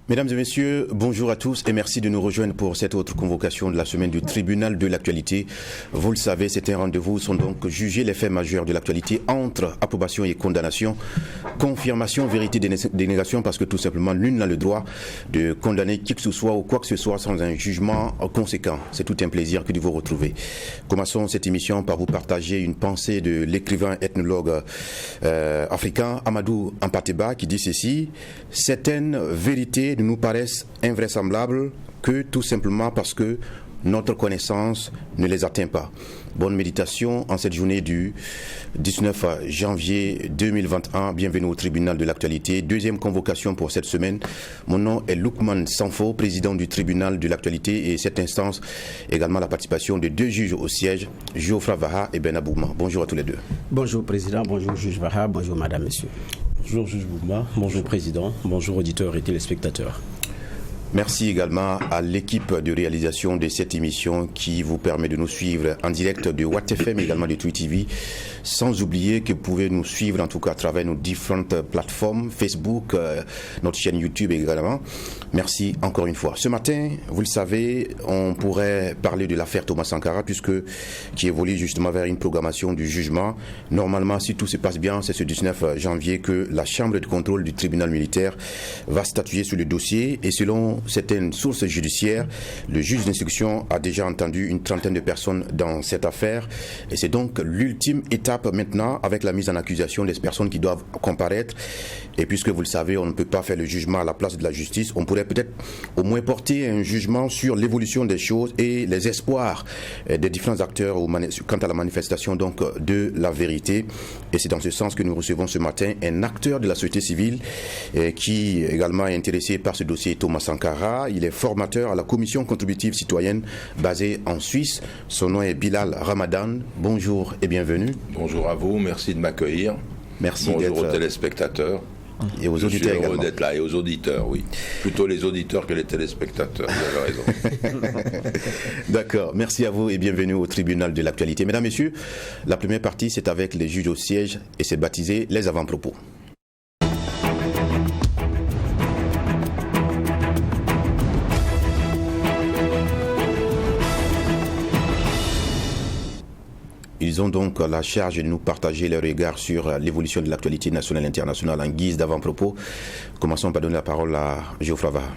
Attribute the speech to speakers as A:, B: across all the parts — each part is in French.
A: Mesdames et messieurs, bonjour à tous et merci de nous rejoindre pour cette autre convocation de la semaine du tribunal de l'actualité. Vous le savez, c'est un rendez-vous où sont donc jugés les faits majeurs de l'actualité entre approbation et condamnation, confirmation, vérité, dénégation, parce que tout simplement nul n'a le droit de condamner qui que ce soit ou quoi que ce soit sans un jugement conséquent. C'est tout un plaisir que de vous retrouver. Commençons cette émission par vous partager une pensée de l'écrivain ethnologue africain Amadou Hampâté-Bâ qui dit ceci: certaines vérités nous paraissent invraisemblables que tout simplement parce que notre connaissance ne les atteint pas. Bonne méditation en cette journée du 19 janvier 2021. Bienvenue au tribunal de l'actualité. Deuxième convocation pour cette semaine. Mon nom est Loukman Sanfo, président du tribunal de l'actualité, et cette instance également la participation de deux juges au siège, Geoffra Vaha et Ben Abouma. Bonjour à tous les deux.
B: Bonjour président, bonjour juge Vaha, bonjour madame, monsieur.
C: Bonjour juge Bouma, bonjour président, bonjour auditeurs et téléspectateurs.
A: Merci également à l'équipe de réalisation de cette émission qui vous permet de nous suivre en direct de Watt FM et également de Tweet TV. Sans oublier que vous pouvez nous suivre en tout cas à travers nos différentes plateformes, Facebook, notre chaîne YouTube également. Merci encore une fois. Ce matin, vous le savez, on pourrait parler de l'affaire Thomas Sankara qui évolue justement vers une programmation du jugement. Normalement, si tout se passe bien, c'est ce 19 janvier que la chambre de contrôle du tribunal militaire va statuer sur le dossier et selon certaines sources judiciaires, le juge d'instruction a déjà entendu une trentaine de personnes dans cette affaire et c'est donc l'ultime étape maintenant avec la mise en accusation des personnes qui doivent comparaître. Et puisque vous le savez, on ne peut pas faire le jugement à la place de la justice, on pourrait peut-être au moins porter un jugement sur l'évolution des choses et les espoirs des différents acteurs quant à la manifestation donc de la vérité. Et c'est dans ce sens que nous recevons ce matin un acteur de la société civile qui également est intéressé par ce dossier, Thomas Sankara. Il est formateur à la commission contributive citoyenne basée en Suisse. Son nom est Bilal Ramadan. Bonjour et bienvenue.
D: Bonjour à vous, merci de m'accueillir.
A: Merci.
D: Bonjour aux téléspectateurs.
A: Et aux auditeurs également.
D: Je suis heureux d'être là, et aux auditeurs, oui. Plutôt les auditeurs que les téléspectateurs, vous avez raison.
A: D'accord, merci à vous et bienvenue au tribunal de l'actualité. Mesdames, Messieurs, la première partie, c'est avec les juges au siège et c'est baptisé les avant-propos. Ils ont donc la charge de nous partager leur regard sur l'évolution de l'actualité nationale et internationale en guise d'avant-propos. Commençons par donner la parole à Geoffra Vaha.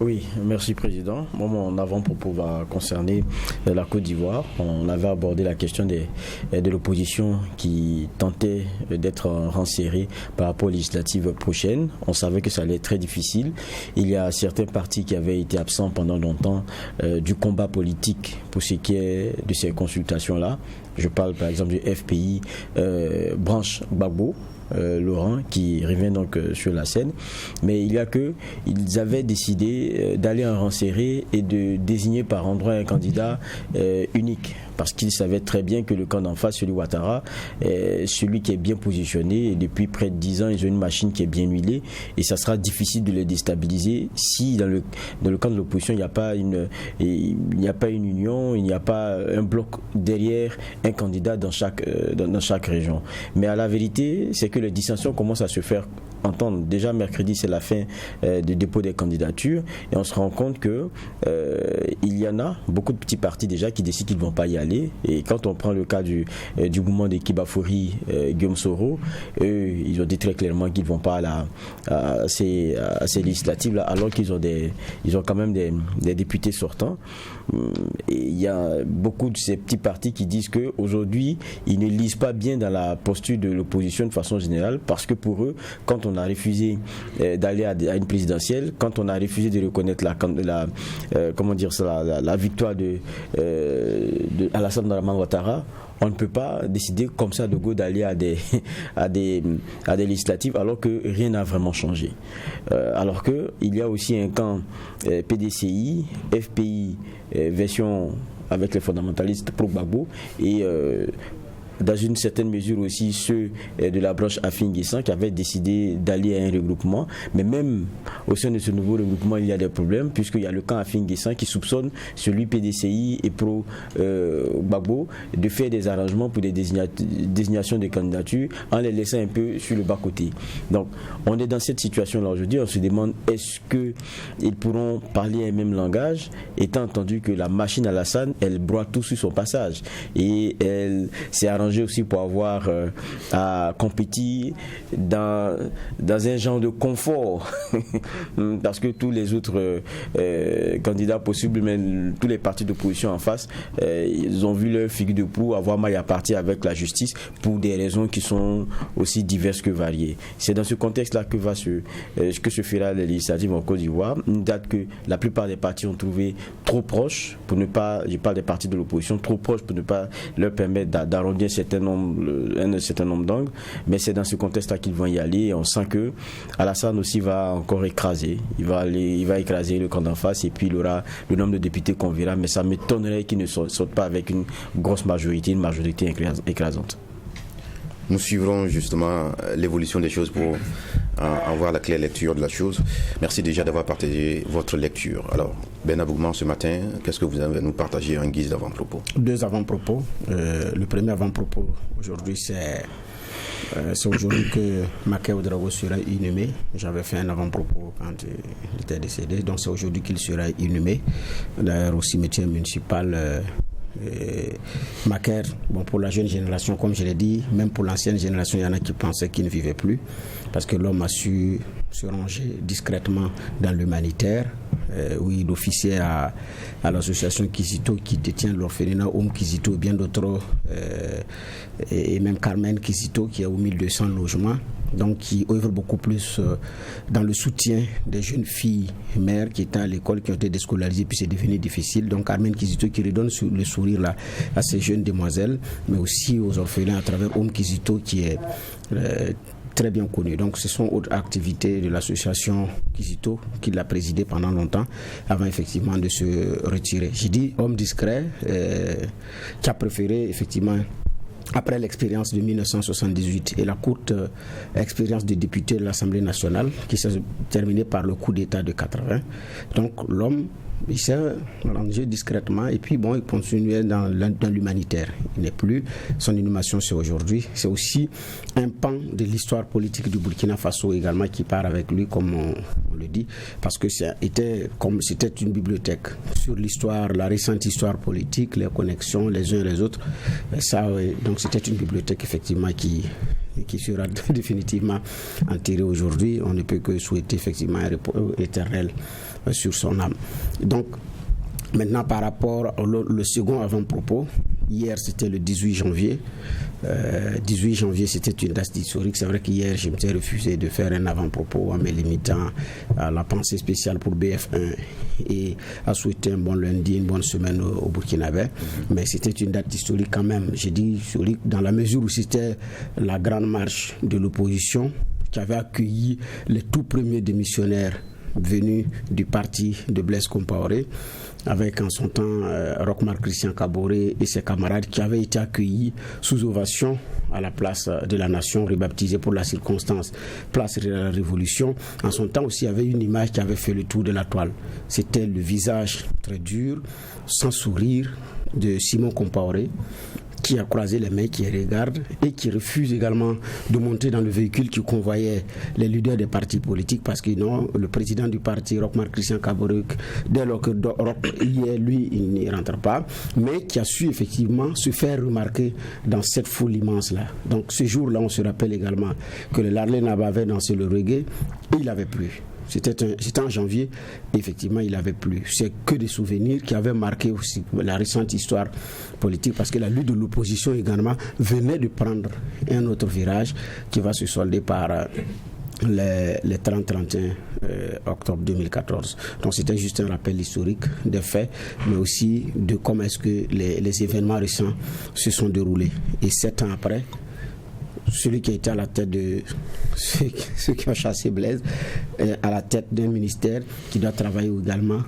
B: Oui, merci président. Mon avant-propos va concerner la Côte d'Ivoire. On avait abordé la question de l'opposition qui tentait d'être renserrée par rapport aux législatives prochaines. On savait que ça allait être très difficile. Il y a certains partis qui avaient été absents pendant longtemps du combat politique pour ce qui est de ces consultations-là. Je parle par exemple du FPI branche Gbagbo. Laurent qui revient donc sur la scène, mais il y a que ils avaient décidé d'aller en renserrer et de désigner par endroit un candidat unique, parce qu'ils savaient très bien que le camp d'en face, celui Ouattara, est celui qui est bien positionné et depuis près de 10 ans ils ont une machine qui est bien huilée et ça sera difficile de les déstabiliser si dans le camp de l'opposition il n'y a pas une union, il n'y a pas un bloc derrière un candidat dans chaque région. Mais à la vérité, c'est que les dissensions commencent à se faire entendre. Déjà mercredi, c'est la fin du dépôt des candidatures et on se rend compte que il y en a beaucoup de petits partis déjà qui décident qu'ils ne vont pas y aller. Et quand on prend le cas du mouvement de Kibafori, Guillaume Soro, eux, ils ont dit très clairement qu'ils ne vont pas à ces législatives là, alors qu'ils ont quand même des députés sortants. Et il y a beaucoup de ces petits partis qui disent qu'aujourd'hui, ils ne lisent pas bien dans la posture de l'opposition de façon générale, parce que pour eux, quand on a refusé d'aller à une présidentielle, quand on a refusé de reconnaître la victoire de Alassane Dramane Ouattara, on ne peut pas décider comme ça de go d'aller à des législatives alors que rien n'a vraiment changé. Alors qu'il y a aussi un camp PDCI, FPI, version avec les fondamentalistes pro-Gbagbo et dans une certaine mesure aussi ceux de la branche Afin-Guessan qui avaient décidé d'aller à un regroupement. Mais même au sein de ce nouveau regroupement, il y a des problèmes puisqu'il y a le camp Afin-Guessan qui soupçonne celui PDCI et pro-Gbagbo de faire des arrangements pour des désignations de candidatures en les laissant un peu sur le bas-côté. Donc, on est dans cette situation-là aujourd'hui. On se demande est-ce qu'ils pourront parler un même langage, étant entendu que la machine Alassane, elle broie tout sur son passage. Et elle s'est arrangée aussi pour avoir à compétir dans un genre de confort. Parce que tous les autres candidats possibles, même tous les partis d'opposition en face, ils ont vu leur figue de proue avoir maille à partir avec la justice pour des raisons qui sont aussi diverses que variées. C'est dans ce contexte-là que se fera les législatives en Côte d'Ivoire, une date que la plupart des partis ont trouvé trop proche pour ne pas, je parle des partis de l'opposition, trop proche pour ne pas leur permettre d'arrondir un certain nombre d'angles, mais c'est dans ce contexte-là qu'ils vont y aller et on sent que Alassane aussi va encore écraser, il va écraser le camp d'en face et puis il aura le nombre de députés qu'on verra, mais ça m'étonnerait qu'il ne sorte pas avec une grosse majorité, une majorité écrasante.
A: Nous suivrons justement l'évolution des choses pour avoir la claire lecture de la chose. Merci déjà d'avoir partagé votre lecture. Alors, Ben Abougman, ce matin, qu'est-ce que vous avez à nous partager en guise d'avant-propos? 2 avant-propos. Le premier avant-propos aujourd'hui, c'est aujourd'hui que Maké Ouedraogo sera inhumé. J'avais fait un avant-propos quand il était décédé, donc c'est aujourd'hui qu'il sera inhumé. D'ailleurs, au cimetière municipal Maker, bon, pour la jeune génération, comme je l'ai dit, même pour l'ancienne génération, il y en a qui pensaient qu'il ne vivait plus, parce que l'homme a su se ranger discrètement dans l'humanitaire, où il officiait à l'association Kizito qui détient l'orphelinat Kizito, bien d'autres, et même Carmen Kizito qui a 1200 logements, donc qui œuvre beaucoup plus dans le soutien des jeunes filles mères qui étaient à l'école, qui ont été déscolarisées, puis c'est devenu difficile. Donc Carmen Kizito qui redonne le sourire là, à ces jeunes demoiselles, mais aussi aux orphelins à travers Kizito qui est très bien connu. Donc ce sont autres activités de l'association Kizito qu'il a présidé pendant longtemps avant effectivement de se retirer. J'ai dit homme discret qui a préféré effectivement, après l'expérience de 1978 et la courte expérience de député de l'Assemblée nationale qui s'est terminée par le coup d'État de 80. Donc l'homme, il s'est rangé discrètement et puis bon, il continuait dans l'humanitaire. Il n'est plus. Son inhumation, c'est aujourd'hui. C'est aussi un pan de l'histoire politique du Burkina Faso également qui part avec lui, comme on le dit, parce que c'était une bibliothèque sur l'histoire, la récente histoire politique, les connexions les uns les autres. Ça, donc c'était une bibliothèque effectivement qui sera définitivement enterrée aujourd'hui. On ne peut que souhaiter effectivement un repos éternel sur son âme. Donc, maintenant par rapport au second avant-propos, hier c'était le 18 janvier. 18 janvier c'était une date historique. C'est vrai qu'hier je m'étais refusé de faire un avant-propos en me limitant à la pensée spéciale pour BF1 et à souhaiter un bon lundi, une bonne semaine au Burkinabé. Mais c'était une date historique quand même. J'ai dit historique dans la mesure où c'était la grande marche de l'opposition qui avait accueilli les tout premiers démissionnaires venus du parti de Blaise Compaoré, avec en son temps Roch-Marc Christian Kaboré et ses camarades qui avaient été accueillis sous ovation à la place de la Nation, rebaptisée pour la circonstance place de la Révolution. En son temps aussi, il y avait une image qui avait fait le tour de la toile. C'était le visage très dur, sans sourire, de Simon Compaoré, qui a croisé les mains, qui regarde et qui refuse également de monter dans le véhicule qui convoyait les leaders des partis politiques, parce que non, le président du parti, Roch-Marc Christian Kaboré, dès lors que lui, il n'y rentre pas, mais qui a su effectivement se faire remarquer dans cette foule immense-là. Donc ce jour-là, on se rappelle également que le Larlé Naba avait dansé le reggae et il avait plu. C'était en janvier, effectivement, il avait plu. C'est que des souvenirs qui avaient marqué aussi la récente histoire politique, parce que la lutte de l'opposition également venait de prendre un autre virage qui va se solder par les 30-31 octobre 2014. Donc c'était juste un rappel historique des faits, mais aussi de comment est-ce que les événements récents se sont déroulés. Et 7 ans après, celui qui a été à la tête de ceux qui ont chassé Blaise, à la tête d'un ministère qui doit travailler également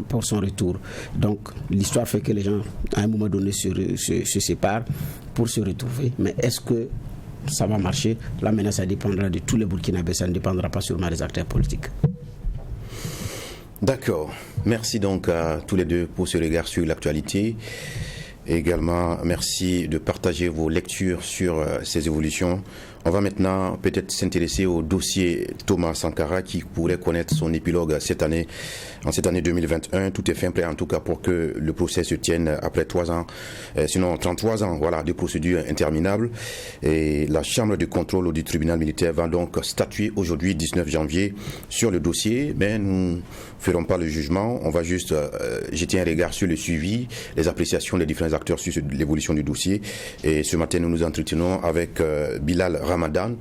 E: pour son retour. Donc l'histoire fait que les gens à un moment donné se séparent pour se retrouver. Mais est-ce que ça va marcher? Là maintenant ça dépendra de tous les Burkinabés, ça ne dépendra pas seulement des acteurs politiques.
A: D'accord. Merci donc à tous les deux pour ce regard sur l'actualité. Et également, merci de partager vos lectures sur ces évolutions. On va maintenant peut-être s'intéresser au dossier Thomas Sankara qui pourrait connaître son épilogue cette année, en cette année 2021. Tout est fin prêt en tout cas pour que le procès se tienne après 3 ans, sinon 33 ans voilà, de procédure interminable. Et la Chambre de contrôle du tribunal militaire va donc statuer aujourd'hui, 19 janvier, sur le dossier. Mais nous ne ferons pas le jugement, on va juste jeter un regard sur le suivi, les appréciations des différents acteurs sur l'évolution du dossier. Et ce matin, nous nous entretenons avec Bilal Ramadan.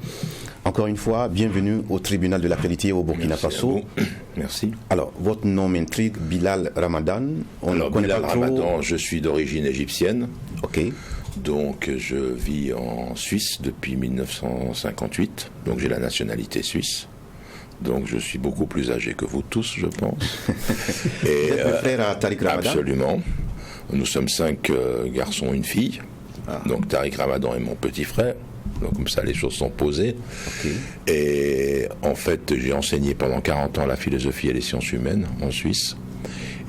A: Encore une fois, bienvenue au tribunal de l'actualité au Burkina Faso.
D: Merci.
A: Alors, votre nom m'intrigue, Bilal Ramadan.
D: Bilal Ramadan, je suis d'origine égyptienne.
A: Ok.
D: Donc, je vis en Suisse depuis 1958. Donc, j'ai la nationalité suisse. Donc, je suis beaucoup plus âgé que vous tous, je pense.
A: Et, vous êtes le frère à Tariq Ramadan?
D: Absolument. Nous sommes 5 garçons, une fille. Ah. Donc, Tariq Ramadan est mon petit frère. Donc comme ça les choses sont posées. Okay. Et en fait j'ai enseigné pendant 40 ans la philosophie et les sciences humaines en Suisse.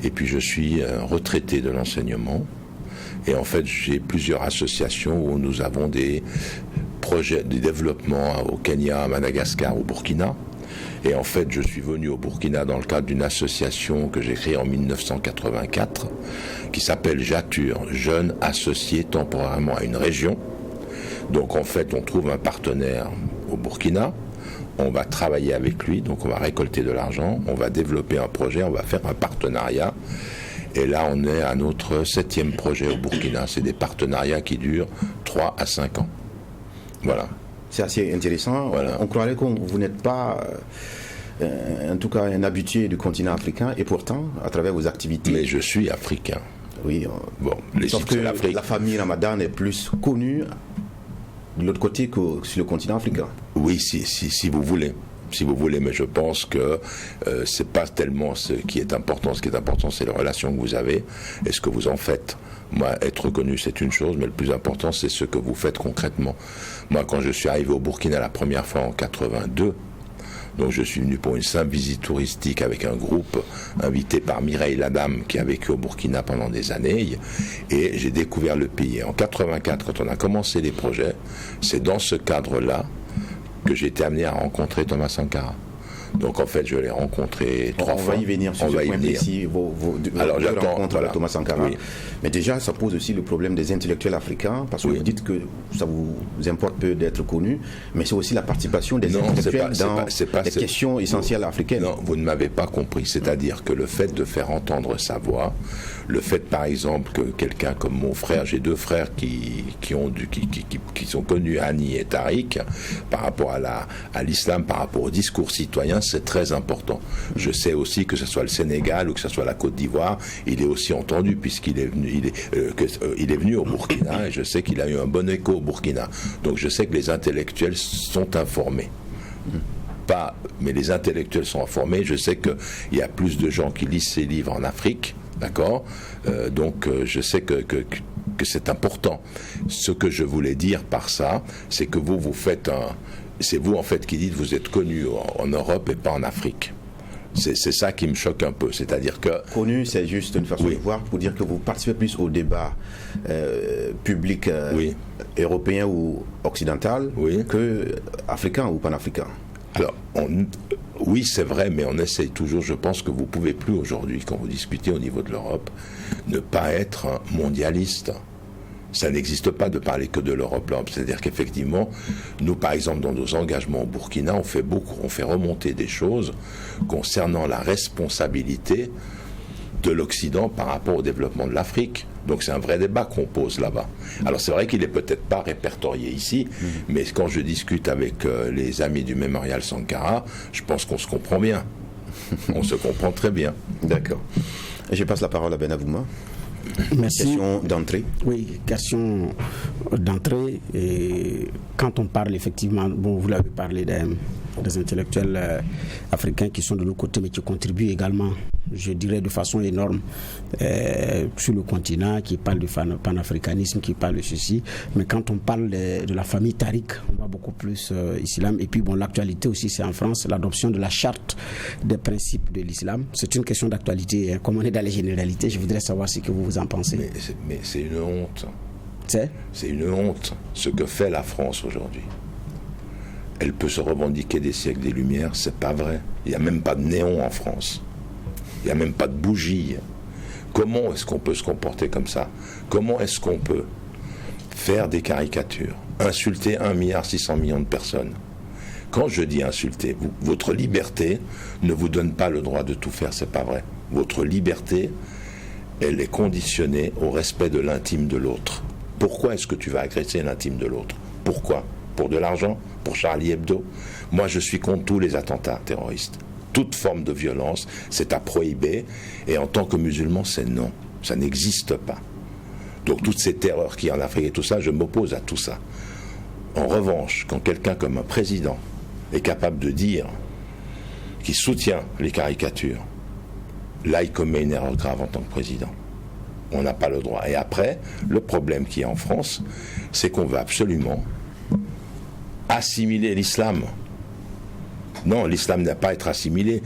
D: Et puis je suis retraité de l'enseignement. Et en fait j'ai plusieurs associations où nous avons des projets de développement au Kenya, à Madagascar, au Burkina. Et en fait je suis venu au Burkina dans le cadre d'une association que j'ai créée en 1984 qui s'appelle JATUR, Jeunes Associés Temporairement à une Région. Donc en fait, on trouve un partenaire au Burkina, on va travailler avec lui, donc on va récolter de l'argent, on va développer un projet, on va faire un partenariat. Et là, on est à notre 7e projet au Burkina. C'est des partenariats qui durent 3 à 5 ans. Voilà.
A: C'est assez intéressant. Voilà. On croirait que vous n'êtes pas, en tout cas, un habitué du continent africain, et pourtant, à travers vos activités...
D: Mais je suis africain.
A: Oui.
D: Bon,
A: sauf que la famille Ramadan est plus connue de l'autre côté que sur le continent africain.
D: Oui, si vous voulez. Si vous voulez, mais je pense que c'est pas tellement ce qui est important. Ce qui est important, c'est les relations que vous avez et ce que vous en faites. Moi, être reconnu, c'est une chose, mais le plus important, c'est ce que vous faites concrètement. Moi, quand je suis arrivé au Burkina la première fois en 82, donc je suis venu pour une simple visite touristique avec un groupe invité par Mireille Ladame qui a vécu au Burkina pendant des années, et j'ai découvert le pays. En 84, quand on a commencé les projets, c'est dans ce cadre-là que j'ai été amené à rencontrer Thomas Sankara. Donc en fait, je l'ai rencontré 3 fois.
A: On va y venir sur ce point précis,
D: Alors j'attends
A: rencontre avec Thomas Sankara. Oui. Mais déjà, ça pose aussi le problème des intellectuels africains, parce que vous dites que ça vous importe peu d'être connu, mais c'est aussi la participation des intellectuels dans les questions essentielles africaines.
D: Non, vous ne m'avez pas compris. C'est-à-dire que le fait de faire entendre sa voix, le fait par exemple que quelqu'un comme mon frère, j'ai 2 frères qui sont connus, Annie et Tariq, par rapport à l'islam, par rapport au discours citoyen, c'est très important. Je sais aussi que ce soit le Sénégal ou que ce soit la Côte d'Ivoire, il est aussi entendu puisqu'il est venu, il est venu au Burkina, et je sais qu'il a eu un bon écho au Burkina. Donc je sais que les intellectuels sont informés. Mais les intellectuels sont informés. Je sais qu'il y a plus de gens qui lisent ces livres en Afrique, d'accord ? Donc je sais que c'est important. Ce que je voulais dire par ça, c'est que vous faites c'est vous en fait qui dites vous êtes connu en Europe et pas en Afrique. C'est ça qui me choque un peu, c'est-à-dire que...
A: Connu, c'est juste une façon de voir pour dire que vous participez plus au débat public européen ou occidental que africain ou panafricain.
D: Alors, oui, c'est vrai, mais on essaye toujours, je pense que vous ne pouvez plus aujourd'hui, quand vous discutez au niveau de l'Europe, ne pas être mondialiste. Ça n'existe pas de parler que de l'Europe. C'est-à-dire qu'effectivement, nous, par exemple, dans nos engagements au Burkina, on fait remonter des choses concernant la responsabilité de l'Occident par rapport au développement de l'Afrique. Donc c'est un vrai débat qu'on pose là-bas. Alors c'est vrai qu'il n'est peut-être pas répertorié ici, mais quand je discute avec les amis du Mémorial Sankara, je pense qu'on se comprend bien. On se comprend très bien.
A: D'accord. Je passe la parole à Ben Avouma.
E: Merci.
A: Question d'entrée.
E: Oui, question d'entrée. Et quand on parle effectivement, bon, vous l'avez parlé des intellectuels africains qui sont de l'autre côté, mais qui contribuent également, je dirais, de façon énorme sur le continent, qui parlent du panafricanisme, qui parlent de ceci. Mais quand on parle de la famille Tariq, on voit beaucoup plus islam. Et puis, bon, l'actualité aussi, c'est en France, l'adoption de la charte des principes de l'islam. C'est une question d'actualité. Comme on est dans les généralités, je voudrais savoir ce que vous en pensez.
D: Mais c'est une honte.
E: C'est
D: une honte ce que fait la France aujourd'hui. Elle peut se revendiquer des siècles des Lumières, c'est pas vrai. Il n'y a même pas de néon en France. Il n'y a même pas de bougie. Comment est-ce qu'on peut se comporter comme ça? Comment est-ce qu'on peut faire des caricatures, insulter 1,6 milliard de personnes? Quand je dis insulter, votre liberté ne vous donne pas le droit de tout faire, c'est pas vrai. Votre liberté, elle est conditionnée au respect de l'intime de l'autre. Pourquoi est-ce que tu vas agresser l'intime de l'autre? Pourquoi? Pour de l'argent? Pour Charlie Hebdo? Moi, je suis contre tous les attentats terroristes. Toute forme de violence, c'est à prohiber. Et en tant que musulman, c'est non. Ça n'existe pas. Donc, toutes ces terreurs qu'il y a en Afrique et tout ça, je m'oppose à tout ça. En revanche, quand quelqu'un comme un président est capable de dire qu'il soutient les caricatures, là, il commet une erreur grave en tant que président. On n'a pas le droit. Et après, le problème qu'il y a en France, c'est qu'on veut absolument assimiler l'islam. Non, l'islam n'a pas à être assimilé.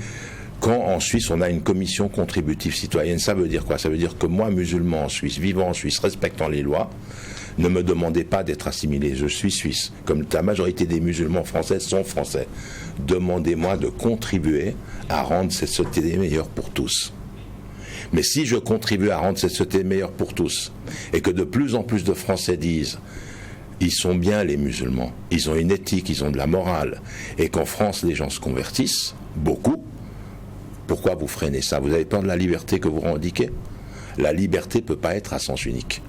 D: Quand en Suisse, on a une commission contributive citoyenne, ça veut dire quoi? Ça veut dire que moi, musulman en Suisse, vivant en Suisse, respectant les lois, ne me demandez pas d'être assimilé. Je suis suisse. Comme la majorité des musulmans français sont français. Demandez-moi de contribuer à rendre cette société meilleure pour tous. Mais si je contribue à rendre cette société meilleure pour tous, et que de plus en plus de Français disent ils sont bien les musulmans, ils ont une éthique, ils ont de la morale, et qu'en France les gens se convertissent, beaucoup, pourquoi vous freinez ça? Vous avez peur de la liberté que vous revendiquez? La liberté ne peut pas être à sens unique.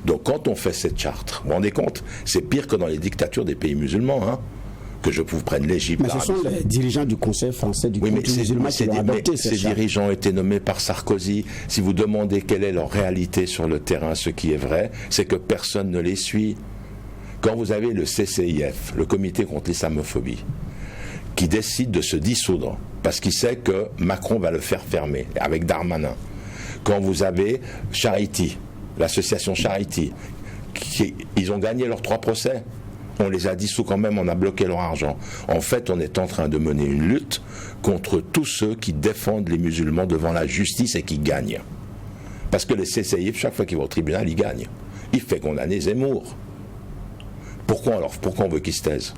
D: Donc quand on fait cette charte, vous vous rendez compte, c'est pire que dans les dictatures des pays musulmans, hein, que je vous prenne l'Égypte.
E: Mais ce sont les dirigeants du Conseil français du culte musulman qui l'ont adopté.
D: Ces dirigeants ont été nommés par Sarkozy. Si vous demandez quelle est leur réalité sur le terrain, ce qui est vrai, c'est que personne ne les suit. Quand vous avez le CCIF, le Comité contre l'islamophobie, qui décide de se dissoudre parce qu'il sait que Macron va le faire fermer avec Darmanin. Quand vous avez Charity, l'association Charity, ils ont gagné leurs 3 procès. On les a dissous quand même, on a bloqué leur argent. En fait, on est en train de mener une lutte contre tous ceux qui défendent les musulmans devant la justice et qui gagnent. Parce que les CCIF, chaque fois qu'ils vont au tribunal, ils gagnent. Il fait condamner Zemmour. Pourquoi on veut qu'ils se taisent?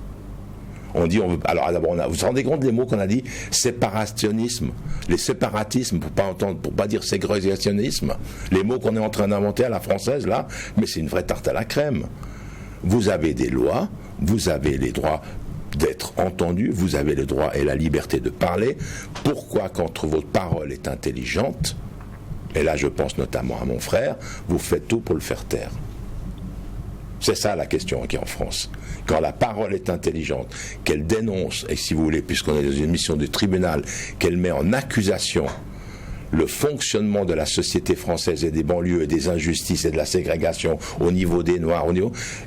D: On dit, alors d'abord, vous vous rendez compte des mots qu'on a dit? Séparationnisme. Les séparatismes, pour pas dire ségrégationnisme. Les mots qu'on est en train d'inventer à la française, là, mais c'est une vraie tarte à la crème. Vous avez des lois, vous avez les droits d'être entendu, vous avez le droit et la liberté de parler. Pourquoi, quand votre parole est intelligente, et là je pense notamment à mon frère, vous faites tout pour le faire taire? C'est ça la question qui est en France. Quand la parole est intelligente, qu'elle dénonce, et si vous voulez, puisqu'on est dans une mission du tribunal, qu'elle met en accusation le fonctionnement de la société française et des banlieues et des injustices et de la ségrégation au niveau des Noirs,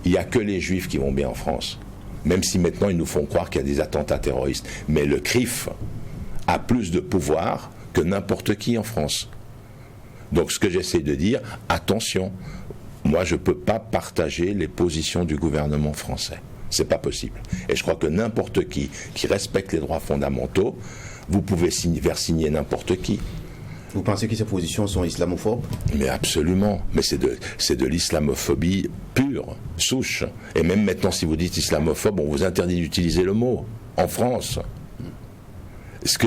D: il n'y a que les Juifs qui vont bien en France. Même si maintenant ils nous font croire qu'il y a des attentats terroristes. Mais le CRIF a plus de pouvoir que n'importe qui en France. Donc ce que j'essaie de dire, attention, moi je ne peux pas partager les positions du gouvernement français. C'est pas possible. Et je crois que n'importe qui respecte les droits fondamentaux, vous pouvez faire signer n'importe qui.
A: Vous pensez que ces positions sont islamophobes?
D: Mais absolument. Mais c'est de l'islamophobie pure, souche. Et même maintenant, si vous dites islamophobe, on vous interdit d'utiliser le mot. En France. Est-ce que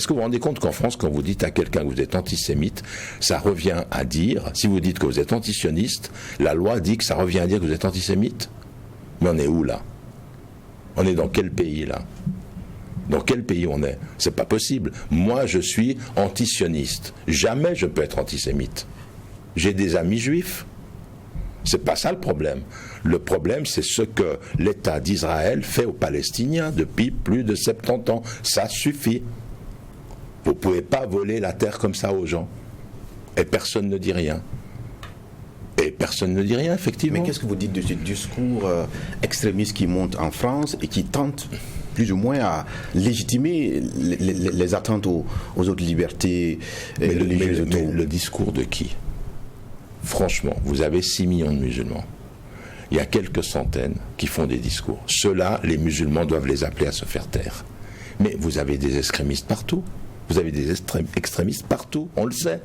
D: vous vous rendez compte qu'en France, quand vous dites à quelqu'un que vous êtes antisémite, ça revient à dire, si vous dites que vous êtes antisioniste, la loi dit que ça revient à dire que vous êtes antisémite? Mais on est où là? On est dans quel pays là? Dans quel pays on est? C'est pas possible. Moi, je suis antisioniste. Jamais je peux être antisémite. J'ai des amis juifs. C'est pas ça le problème. Le problème, c'est ce que l'État d'Israël fait aux Palestiniens depuis plus de 70 ans. Ça suffit. Vous pouvez pas voler la terre comme ça aux gens. Et personne ne dit rien. Et personne ne dit rien, effectivement.
A: Mais qu'est-ce que vous dites de ce discours extrémiste qui monte en France et qui tente plus ou moins à légitimer les attentes aux autres libertés religieuses.
D: Mais le discours de qui? Franchement, vous avez 6 millions de musulmans. Il y a quelques centaines qui font des discours. Ceux-là, les musulmans doivent les appeler à se faire taire. Mais vous avez des extrémistes partout. Vous avez des extrémistes partout, on le sait.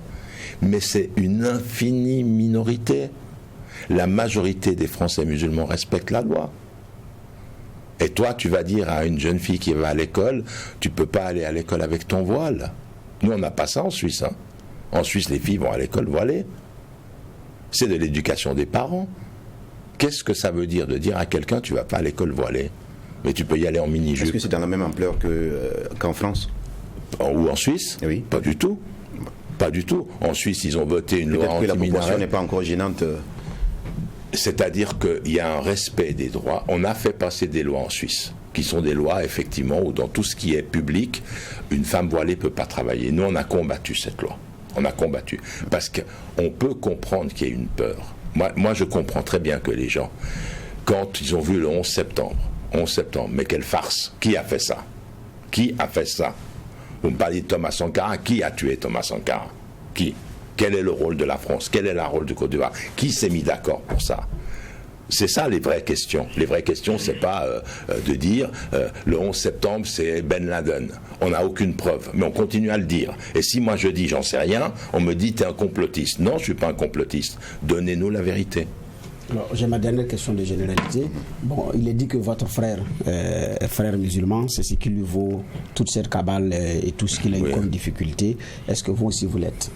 D: Mais c'est une infinie minorité. La majorité des Français musulmans respectent la loi. Et toi, tu vas dire à une jeune fille qui va à l'école, tu ne peux pas aller à l'école avec ton voile. Nous, on n'a pas ça en Suisse. Hein. En Suisse, les filles vont à l'école voilées. C'est de l'éducation des parents. Qu'est-ce que ça veut dire de dire à quelqu'un, tu ne vas pas à l'école voilée, mais tu peux y aller en mini-jupe?
A: Est-ce que c'est dans la même ampleur qu'en France?
D: Ou en Suisse?
A: Oui.
D: Pas du tout. Pas du tout. En Suisse, ils ont voté une loi
A: anti-minaret. Peut-être que la proportion n'est pas encore gênante.
D: C'est-à-dire qu'il y a un respect des droits. On a fait passer des lois en Suisse, qui sont des lois, effectivement, où dans tout ce qui est public, une femme voilée ne peut pas travailler. Nous, on a combattu cette loi. On a combattu. Parce qu'on peut comprendre qu'il y ait une peur. Moi, je comprends très bien que les gens, quand ils ont vu le 11 septembre, mais quelle farce. Qui a fait ça? Qui a fait ça? Vous me parlez de Thomas Sankara. Qui a tué Thomas Sankara? Qui? Quel est le rôle de la France? Quel est le rôle du Côte d'Ivoire? Qui s'est mis d'accord pour ça? C'est ça les vraies questions. Les vraies questions, c'est pas de dire le 11 septembre, c'est Ben Laden. On n'a aucune preuve, mais on continue à le dire. Et si moi je dis j'en sais rien, on me dit t'es un complotiste. Non, je suis pas un complotiste. Donnez-nous la vérité.
E: Alors, j'ai ma dernière question de généralité. Bon, il est dit que votre frère musulman, c'est ce qui lui vaut toute cette cabale et tout ce qu'il a eu comme difficulté. Est-ce que vous aussi vous l'êtes?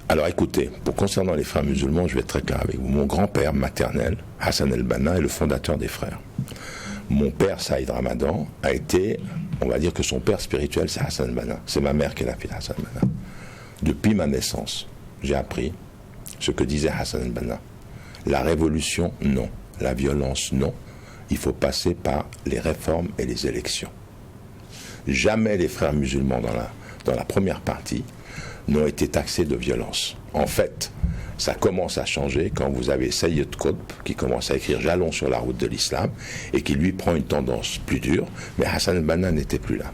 D: Alors écoutez, concernant les frères musulmans, je vais être très clair avec vous. Mon grand-père maternel, Hassan el-Banna, est le fondateur des frères. Mon père, Saïd Ramadan, a été, on va dire que son père spirituel, c'est Hassan el-Banna. C'est ma mère qui l'a fait, Hassan el-Banna. Depuis ma naissance, j'ai appris ce que disait Hassan el-Banna. La révolution, non. La violence, non. Il faut passer par les réformes et les élections. Jamais les frères musulmans dans la première partie n'ont été taxés de violence. En fait, ça commence à changer quand vous avez Sayyid Qutb qui commence à écrire Jalons sur la route de l'islam et qui lui prend une tendance plus dure, mais Hassan el-Banna n'était plus là.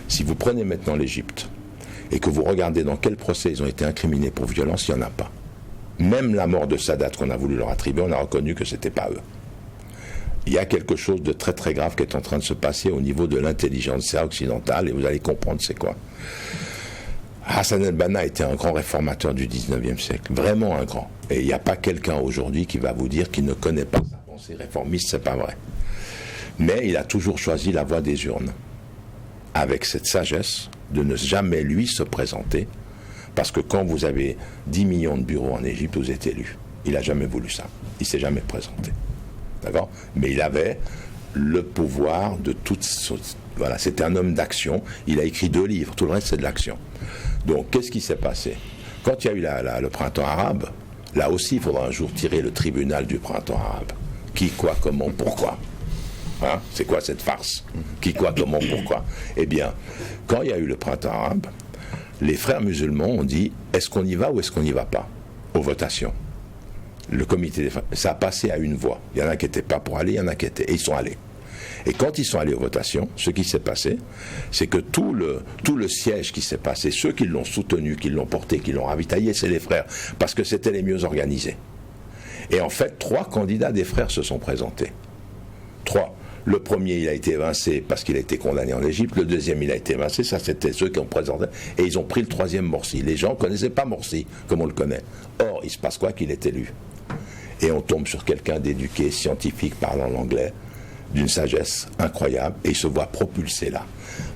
D: Si vous prenez maintenant l'Égypte et que vous regardez dans quel procès ils ont été incriminés pour violence, il n'y en a pas. Même la mort de Sadat qu'on a voulu leur attribuer, on a reconnu que ce n'était pas eux. Il y a quelque chose de très très grave qui est en train de se passer au niveau de l'intelligentsia occidentale et vous allez comprendre c'est quoi. Hassan el-Banna était un grand réformateur du 19e siècle, vraiment un grand. Et il n'y a pas quelqu'un aujourd'hui qui va vous dire qu'il ne connaît pas sa pensée réformiste, c'est pas vrai. Mais il a toujours choisi la voie des urnes, avec cette sagesse de ne jamais lui se présenter, parce que quand vous avez 10 millions de bureaux en Égypte, vous êtes élu. Il n'a jamais voulu ça, il ne s'est jamais présenté. D'accord? Mais il avait le pouvoir de toute... Voilà, c'était un homme d'action, il a écrit 2 livres, tout le reste c'est de l'action. Donc, qu'est-ce qui s'est passé? Quand il y a eu le printemps arabe, là aussi, il faudra un jour tirer le tribunal du printemps arabe. Qui, quoi, comment, pourquoi? Hein? C'est quoi cette farce? Qui, quoi, comment, pourquoi? Eh bien, quand il y a eu le printemps arabe, les frères musulmans ont dit, est-ce qu'on y va ou est-ce qu'on n'y va pas? Aux votations. Le comité des frères, ça a passé à une voix. Il y en a qui n'étaient pas pour aller, il y en a qui étaient. Et ils sont allés. Et quand ils sont allés aux votations, ce qui s'est passé, c'est que tout le siège qui s'est passé, ceux qui l'ont soutenu, qui l'ont porté, qui l'ont ravitaillé, c'est les frères, parce que c'était les mieux organisés. Et en fait, 3 candidats des frères se sont présentés. 3. Le premier, il a été évincé parce qu'il a été condamné en Égypte. Le deuxième, il a été évincé. Ça, c'était ceux qui ont présenté. Et ils ont pris le 3e Morsi. Les gens ne connaissaient pas Morsi, comme on le connaît. Or, il se passe quoi? Qu'il est élu. Et on tombe sur quelqu'un d'éduqué, scientifique, parlant l'anglais, d'une sagesse incroyable, et il se voit propulsé là.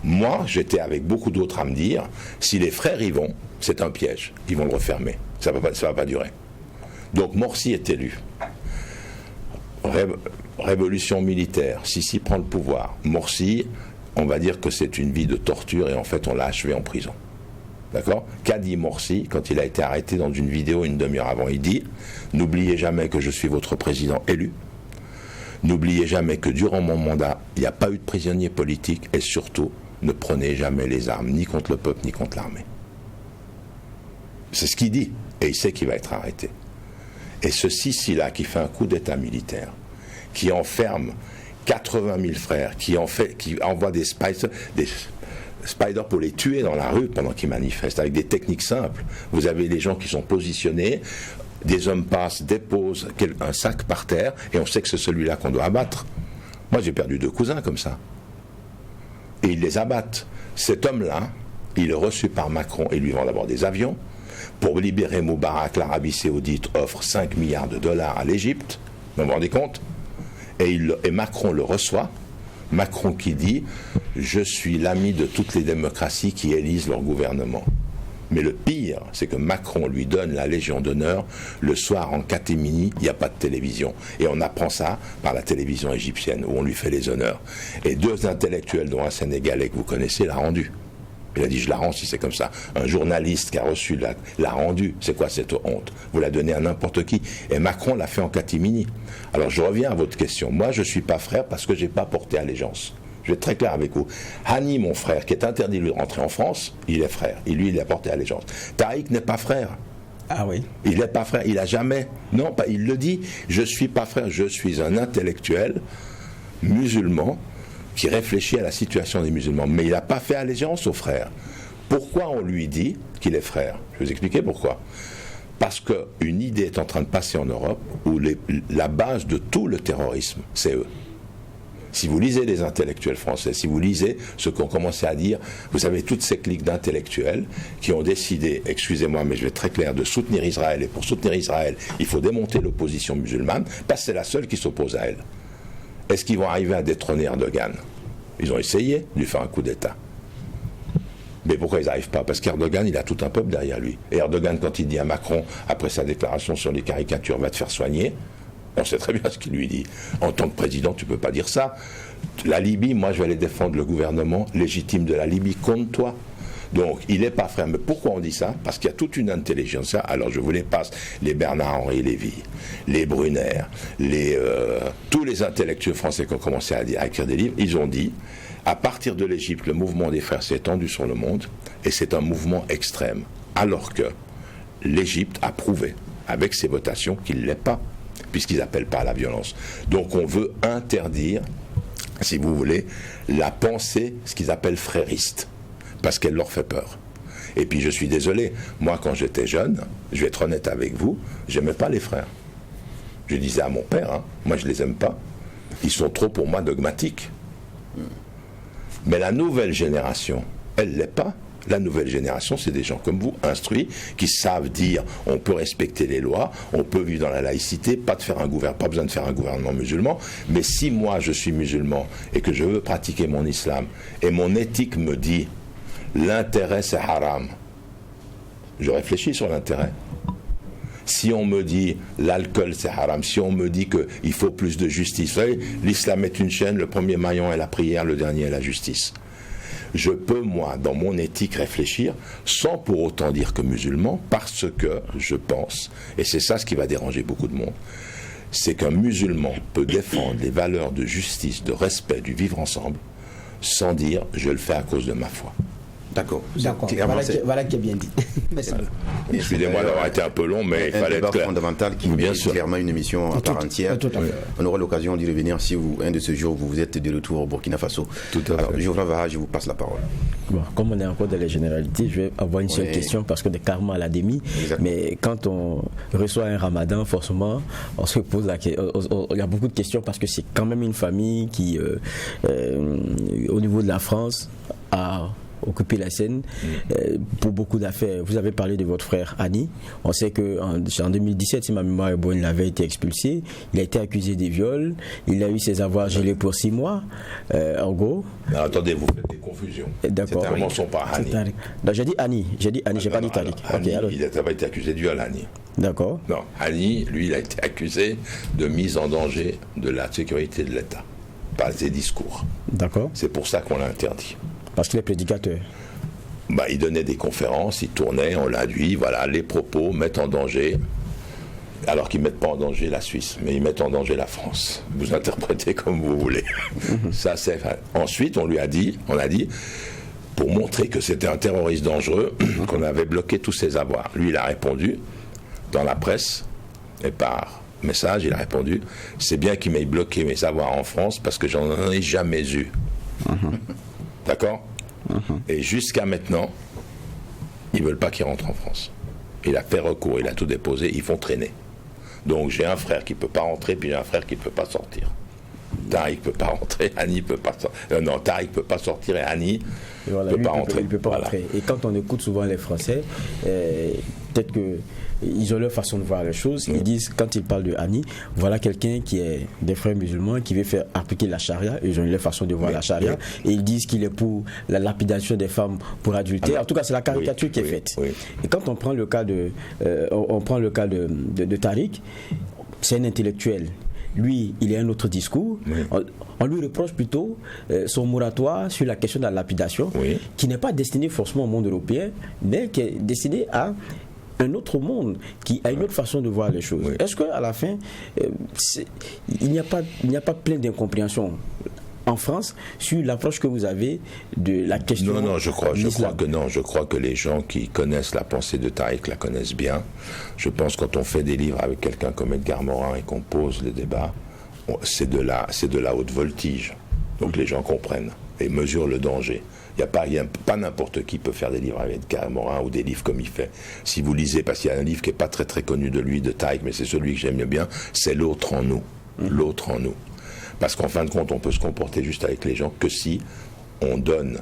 D: Moi, j'étais avec beaucoup d'autres à me dire, si les frères y vont, c'est un piège, ils vont le refermer, ça va pas durer. Donc Morsi est élu. Révolution militaire, Sisi prend le pouvoir. Morsi, on va dire que c'est une vie de torture, et en fait on l'a achevé en prison. D'accord? Qu'a dit Morsi quand il a été arrêté dans une vidéo une demi-heure avant? Il dit, n'oubliez jamais que je suis votre président élu. N'oubliez jamais que durant mon mandat, il n'y a pas eu de prisonniers politiques et surtout, ne prenez jamais les armes, ni contre le peuple, ni contre l'armée. C'est ce qu'il dit, et il sait qu'il va être arrêté. Et ce Sisi-là, qui fait un coup d'état militaire, qui enferme 80 000 frères qui envoient des spiders pour les tuer dans la rue pendant qu'ils manifestent, avec des techniques simples. Vous avez les gens qui sont positionnés, des hommes passent, déposent un sac par terre, et on sait que c'est celui-là qu'on doit abattre. Moi, j'ai perdu 2 cousins comme ça. Et ils les abattent. Cet homme-là, il est reçu par Macron, et lui vend d'abord des avions. Pour libérer Moubarak, l'Arabie Saoudite offre 5 milliards de dollars à l'Égypte. Vous vous rendez compte ? Et Macron le reçoit. Macron qui dit « Je suis l'ami de toutes les démocraties qui élisent leur gouvernement ». Mais le pire, c'est que Macron lui donne la Légion d'honneur le soir en catémini, il n'y a pas de télévision. Et on apprend ça par la télévision égyptienne, où on lui fait les honneurs. Et 2 intellectuels, dont un Sénégalais que vous connaissez, l'a rendu. Il a dit, je la rends si c'est comme ça. Un journaliste qui a reçu l'a rendu. C'est quoi cette honte? Vous la donnez à n'importe qui. Et Macron l'a fait en catimini. Alors je reviens à votre question. Moi, je ne suis pas frère parce que je n'ai pas porté allégeance. Je vais être très clair avec vous. Hani, mon frère, qui est interdit de rentrer en France, il est frère. Et lui, il a porté allégeance. Tariq n'est pas frère.
E: Ah oui.
D: Il n'est pas frère. Il n'a jamais. Non, pas, il le dit. Je ne suis pas frère. Je suis un intellectuel musulman qui réfléchit à la situation des musulmans. Mais il n'a pas fait allégeance aux frères. Pourquoi on lui dit qu'il est frère? Je vais vous expliquer pourquoi. Parce qu'une idée est en train de passer en Europe où la base de tout le terrorisme, c'est eux. Si vous lisez les intellectuels français, si vous lisez ce qu'ont commencé à dire, vous savez, toutes ces cliques d'intellectuels qui ont décidé, excusez-moi, mais je vais être très clair, de soutenir Israël. Et pour soutenir Israël, il faut démonter l'opposition musulmane, parce que c'est la seule qui s'oppose à elle. Est-ce qu'ils vont arriver à détrôner Erdogan? Ils ont essayé de lui faire un coup d'État. Mais pourquoi ils n'arrivent pas? Parce qu'Erdogan, il a tout un peuple derrière lui. Et Erdogan, quand il dit à Macron, après sa déclaration sur les caricatures, va te faire soigner, on sait très bien ce qu'il lui dit. En tant que président, tu ne peux pas dire ça. La Libye, moi, je vais aller défendre le gouvernement légitime de la Libye contre toi. Donc, il n'est pas frère. Mais pourquoi on dit ça? Parce qu'il y a toute une intelligence. Alors, je vous les passe. Les Bernard-Henri Lévy, les Brunner, tous les intellectuels français qui ont commencé à écrire des livres, ils ont dit, à partir de l'Égypte, le mouvement des frères s'est étendu sur le monde, et c'est un mouvement extrême. Alors que l'Égypte a prouvé, avec ses votations, qu'il ne l'est pas, puisqu'ils n'appellent pas à la violence. Donc, on veut interdire, si vous voulez, la pensée, ce qu'ils appellent frériste, parce qu'elle leur fait peur. Et puis je suis désolé, moi quand j'étais jeune, je vais être honnête avec vous, j'aimais pas les frères. Je disais à mon père, moi je les aime pas, ils sont trop pour moi dogmatiques. Mais la nouvelle génération, elle l'est pas. La nouvelle génération, c'est des gens comme vous, instruits, qui savent dire on peut respecter les lois, on peut vivre dans la laïcité, pas besoin de faire un gouvernement musulman, mais si moi je suis musulman et que je veux pratiquer mon islam, et mon éthique me dit l'intérêt c'est haram, je réfléchis sur l'intérêt. Si on me dit l'alcool c'est haram, si on me dit qu'il faut plus de justice, vous savez, l'islam est une chaîne, le premier maillon est la prière, le dernier est la justice. Je peux, moi, dans mon éthique, réfléchir sans pour autant dire que musulman, parce que je pense, et c'est ça ce qui va déranger beaucoup de monde, c'est qu'un musulman peut défendre les valeurs de justice, de respect, du vivre ensemble, sans dire je le fais à cause de ma foi.
A: D'accord.
E: Voilà qui est bien dit.
D: Excusez-moi d'avoir été un peu long, mais il fallait être clair.
A: Fondamental qui mérite clairement une émission à part entière. On aura l'occasion d'y revenir si un de ces jours vous êtes de retour au Burkina Faso.
D: Tout à fait.
A: Alors, Geoffroy Vara, je vous passe la parole.
B: Bon, comme on est encore dans les généralités, je vais avoir une seule question parce qu'on est carrément à la demi. Exactement. Mais quand on reçoit un ramadan, forcément, on se pose la question. Il y a beaucoup de questions parce que c'est quand même une famille qui, au niveau de la France, a occuper la scène pour beaucoup d'affaires. Vous avez parlé de votre frère Hani. On sait qu'en 2017, si ma mémoire est bonne, il avait été expulsé. Il a été accusé des viols. Il a eu ses avoirs gelés pour 6 mois. En gros.
D: Non, attendez, vous faites des confusions.
B: D'accord.
D: Commençons par Hani.
B: J'ai dit Hani. J'ai pas dit Tariq.
D: Il n'a pas été accusé de viol, Hani.
B: D'accord.
D: Non, Hani, lui, il a été accusé de mise en danger de la sécurité de l'État par ses discours.
B: D'accord.
D: C'est pour ça qu'on l'a interdit.
B: Parce qu'il est prédicateur.
D: Il donnait des conférences, il tournait, on l'a dit, voilà, les propos mettent en danger, alors qu'ils ne mettent pas en danger la Suisse, mais ils mettent en danger la France. Vous interprétez comme vous voulez. Ça, c'est... Ensuite, on a dit, pour montrer que c'était un terroriste dangereux, qu'on avait bloqué tous ses avoirs. Lui, il a répondu, dans la presse, et par message, il a répondu « C'est bien qu'il m'ait bloqué mes avoirs en France parce que j'en ai jamais eu. » D'accord ? Et jusqu'à maintenant, ils ne veulent pas qu'il rentre en France. Il a fait recours, il a tout déposé, ils font traîner. Donc j'ai un frère qui ne peut pas rentrer, puis j'ai un frère qui ne peut pas sortir. Tariq ne peut pas rentrer, Hani ne peut pas sortir. Non, Tariq ne peut pas sortir et Hani ne peut pas rentrer.
B: Il peut pas rentrer. Et quand on écoute souvent les Français, peut-être qu'ils ont leur façon de voir les choses. Ils disent, quand ils parlent de Hani, voilà quelqu'un qui est des frères musulmans, qui veut faire appliquer la charia. Ils ont leur façon de voir la charia. Et ils disent qu'il est pour la lapidation des femmes pour adultère. En tout cas, c'est la caricature qui est faite. Et quand on prend le cas de Tariq, c'est un intellectuel. Lui, il a un autre discours. On lui reproche plutôt son moratoire sur la question de la lapidation, qui n'est pas destiné forcément au monde européen, mais qui est destiné à un autre monde, qui a une autre façon de voir les choses. Est-ce qu'à la fin, il n'y a pas plein d'incompréhension en France sur l'approche que vous avez de la question?
D: Non, je crois que les gens qui connaissent la pensée de Tariq la connaissent bien. Je pense que quand on fait des livres avec quelqu'un comme Edgar Morin et qu'on pose le débat, c'est de la haute voltige. Donc les gens comprennent et mesurent le danger. Il n'y a pas n'importe qui peut faire des livres avec Edgar Morin ou des livres comme il fait. Si vous lisez, parce qu'il y a un livre qui n'est pas très très connu de lui, de Tariq, mais c'est celui que j'aime bien, c'est L'autre en nous. L'autre en nous. Parce qu'en fin de compte, on peut se comporter juste avec les gens que si on donne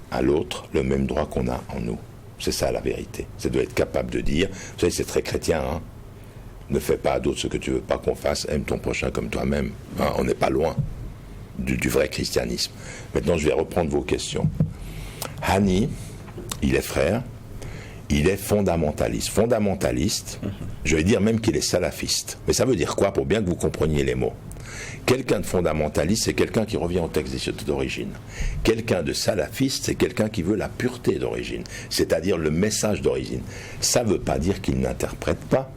D: à l'autre le même droit qu'on a en nous. C'est ça la vérité. C'est de être capable de dire, vous savez, c'est très chrétien, hein, ne fais pas à d'autres ce que tu veux pas qu'on fasse, aime ton prochain comme toi-même. Hein, on n'est pas loin du vrai christianisme. Maintenant, je vais reprendre vos questions. Hani, il est frère, il est fondamentaliste. Fondamentaliste, je vais dire même qu'il est salafiste. Mais ça veut dire quoi, pour bien que vous compreniez les mots? Quelqu'un de fondamentaliste, c'est quelqu'un qui revient au texte d'origine. Quelqu'un de salafiste, c'est quelqu'un qui veut la pureté d'origine, c'est-à-dire le message d'origine. Ça ne veut pas dire qu'il n'interprète pas.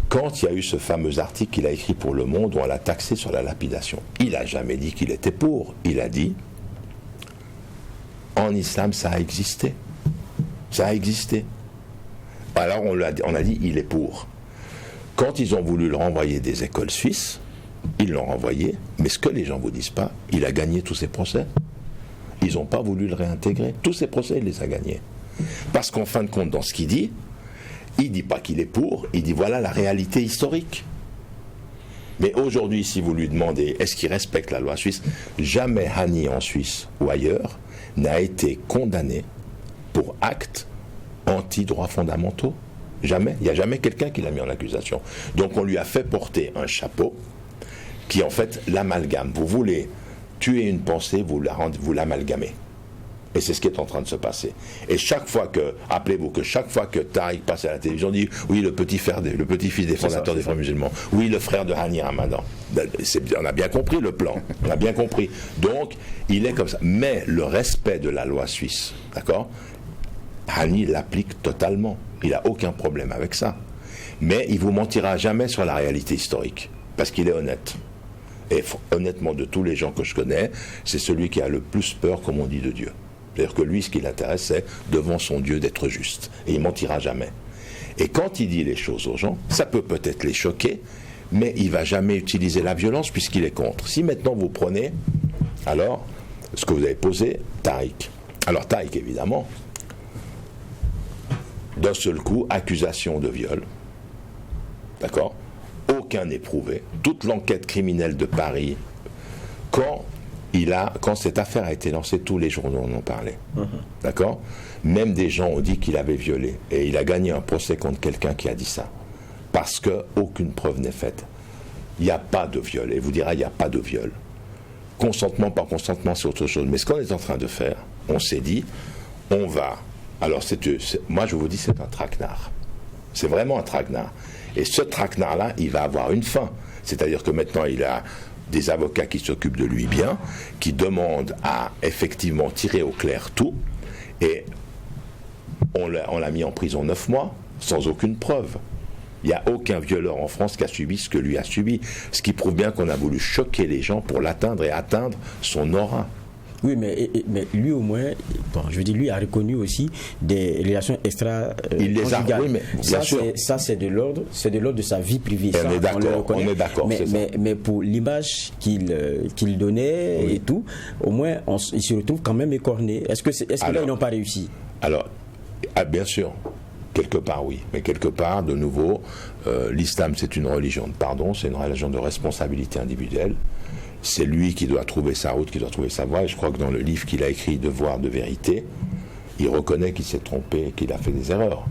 D: Quand il y a eu ce fameux article qu'il a écrit pour Le Monde où on l'a taxé sur la lapidation, il n'a jamais dit qu'il était pour. Il a dit, en islam, ça a existé. Ça a existé. Alors on a dit, il est pour. Quand ils ont voulu le renvoyer des écoles suisses, ils l'ont renvoyé, mais ce que les gens ne vous disent pas, il a gagné tous ses procès. Ils n'ont pas voulu le réintégrer. Tous ses procès, il les a gagnés. Parce qu'en fin de compte, dans ce qu'il dit, il ne dit pas qu'il est pour, il dit voilà la réalité historique. Mais aujourd'hui, si vous lui demandez est-ce qu'il respecte la loi suisse, jamais Hani en Suisse ou ailleurs n'a été condamné pour actes anti-droits fondamentaux. Jamais. Il n'y a jamais quelqu'un qui l'a mis en accusation. Donc on lui a fait porter un chapeau qui en fait l'amalgame. Vous voulez tuer une pensée, vous l'amalgamez. Et c'est ce qui est en train de se passer. Et chaque fois que, rappelez-vous que chaque fois que Tariq passe à la télévision, on dit oui, le petit-fils des fondateurs des frères musulmans, oui, le frère de Hani Ramadan. On a bien compris le plan, on a bien compris. Donc, il est comme ça. Mais le respect de la loi suisse, d'accord, Hani l'applique totalement. Il n'a aucun problème avec ça. Mais il ne vous mentira jamais sur la réalité historique, parce qu'il est honnête. Et honnêtement, de tous les gens que je connais, c'est celui qui a le plus peur, comme on dit, de Dieu. C'est-à-dire que lui, ce qui l'intéresse, c'est devant son Dieu d'être juste. Et il mentira jamais. Et quand il dit les choses aux gens, ça peut peut-être les choquer, mais il ne va jamais utiliser la violence puisqu'il est contre. Si maintenant vous prenez, alors, ce que vous avez posé, Tariq. Alors Tariq, évidemment, d'un seul coup, accusation de viol. D'accord ? Aucun n'est prouvé. Toute l'enquête criminelle de Paris, quand cette affaire a été lancée, tous les journaux en ont parlé. D'accord ? Même des gens ont dit qu'il avait violé. Et il a gagné un procès contre quelqu'un qui a dit ça. Parce qu'aucune preuve n'est faite. Il n'y a pas de viol. Et vous direz, il n'y a pas de viol. Consentement, pas consentement, c'est autre chose. Mais ce qu'on est en train de faire, on s'est dit, on va... Alors, moi, je vous dis, c'est un traquenard. C'est vraiment un traquenard. Et ce traquenard-là, il va avoir une fin. C'est-à-dire que maintenant, il a des avocats qui s'occupent de lui bien, qui demandent à effectivement tirer au clair tout. Et on l'a mis en prison 9 mois, sans aucune preuve. Il n'y a aucun violeur en France qui a subi ce que lui a subi. Ce qui prouve bien qu'on a voulu choquer les gens pour l'atteindre et atteindre son aura.
B: Oui, mais lui au moins, lui a reconnu aussi des relations extra
D: il les a, oui, mais bien sûr.
B: Ça c'est de l'ordre de sa vie privée.
D: On est d'accord.
B: Mais pour l'image qu'il donnait et tout, au moins il se retrouve quand même écorné. Est-ce que là ils n'ont pas réussi?
D: Alors, bien sûr. Quelque part, oui. Mais quelque part, de nouveau, l'islam, c'est une religion de pardon, c'est une religion de responsabilité individuelle. C'est lui qui doit trouver sa route, qui doit trouver sa voie. Et je crois que dans le livre qu'il a écrit, Devoir de vérité, il reconnaît qu'il s'est trompé, qu'il a fait des erreurs.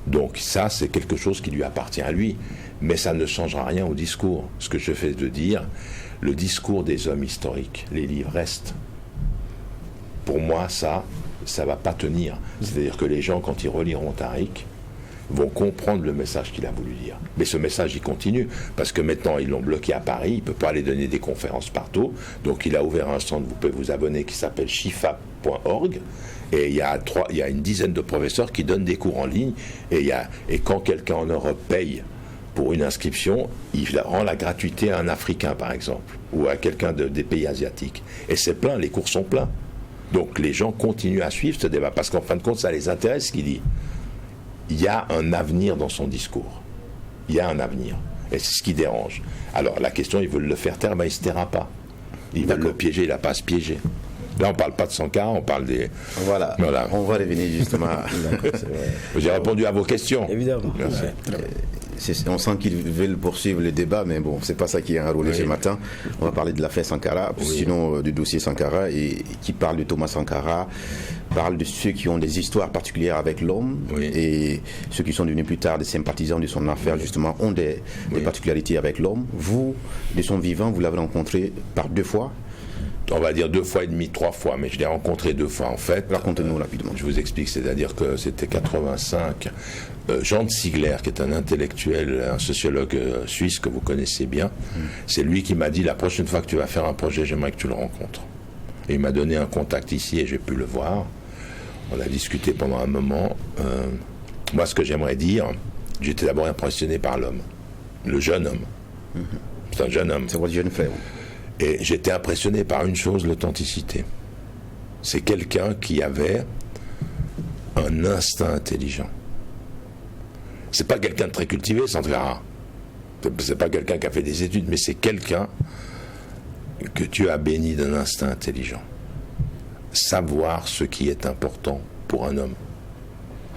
D: Donc ça, c'est quelque chose qui lui appartient à lui. Mais ça ne changera rien au discours. Ce que je fais de dire, le discours des hommes historiques, les livres restent. Pour moi, ça ne va pas tenir. C'est-à-dire que les gens, quand ils reliront Tariq, vont comprendre le message qu'il a voulu dire. Mais ce message, il continue, parce que maintenant, ils l'ont bloqué à Paris, il ne peut pas aller donner des conférences partout, donc il a ouvert un centre, vous pouvez vous abonner, qui s'appelle shifa.org, et il y a une dizaine de professeurs qui donnent des cours en ligne, et quand quelqu'un en Europe paye pour une inscription, il rend la gratuité à un Africain, par exemple, ou à quelqu'un des pays asiatiques. Et c'est plein, les cours sont pleins. Donc les gens continuent à suivre ce débat, parce qu'en fin de compte, ça les intéresse, ce qu'il dit. Il y a un avenir dans son discours. Il y a un avenir. Et c'est ce qui dérange. Alors la question, ils veulent le faire taire, mais il ne se taira pas. Ils veulent le piéger, il n'a pas à se piéger. Là, on ne parle pas de Sankara, on parle des...
A: Voilà. On va revenir justement...
D: J'ai répondu à vos questions.
B: Évidemment.
D: Merci.
A: On sent qu'ils veulent poursuivre le débat, mais bon, c'est pas ça qui est enrôlé ce matin. On va parler de l'affaire Sankara, sinon du dossier Sankara, et qui parle de Thomas Sankara, parle de ceux qui ont des histoires particulières avec l'homme, et ceux qui sont devenus plus tard des sympathisants de son affaire, justement, ont des particularités avec l'homme. Vous, de son vivant, vous l'avez rencontré par 2 fois.
D: On va dire 2 fois et demi, 3 fois, mais je l'ai rencontré 2 fois en fait.
A: Racontez-nous rapidement.
D: Je vous explique, c'est-à-dire que c'était 85. Jean de Sigler, qui est un intellectuel, un sociologue suisse que vous connaissez bien, c'est lui qui m'a dit, la prochaine fois que tu vas faire un projet, j'aimerais que tu le rencontres. Et il m'a donné un contact ici et j'ai pu le voir. On a discuté pendant un moment. Moi, ce que j'aimerais dire, j'étais d'abord impressionné par l'homme, le jeune homme. C'est un jeune homme.
A: C'est votre jeune frère.
D: Et j'étais impressionné par une chose, l'authenticité. C'est quelqu'un qui avait un instinct intelligent. C'est pas quelqu'un de très cultivé, Sankara. C'est pas quelqu'un qui a fait des études, mais c'est quelqu'un que Dieu a béni d'un instinct intelligent. Savoir ce qui est important pour un homme.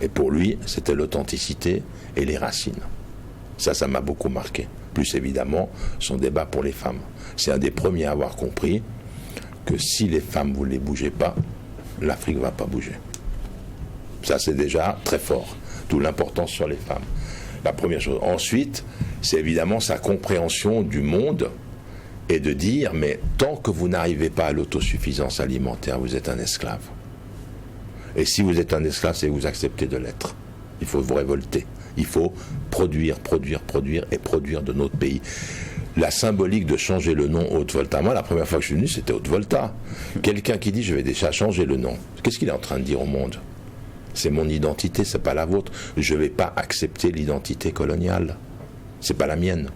D: Et pour lui, c'était l'authenticité et les racines. Ça m'a beaucoup marqué. Plus évidemment, son débat pour les femmes. C'est un des premiers à avoir compris que si les femmes, vous ne les bougez pas, l'Afrique ne va pas bouger. Ça, c'est déjà très fort. D'où l'importance sur les femmes. La première chose. Ensuite, c'est évidemment sa compréhension du monde et de dire, mais tant que vous n'arrivez pas à l'autosuffisance alimentaire, vous êtes un esclave. Et si vous êtes un esclave, c'est que vous acceptez de l'être. Il faut vous révolter. Il faut produire et produire de notre pays. La symbolique de changer le nom Haute-Volta. Moi, la première fois que je suis venu, c'était Haute-Volta. Quelqu'un qui dit, je vais déjà changer le nom. Qu'est-ce qu'il est en train de dire au monde ? C'est mon identité, c'est pas la vôtre. Je ne vais pas accepter l'identité coloniale. C'est pas la mienne.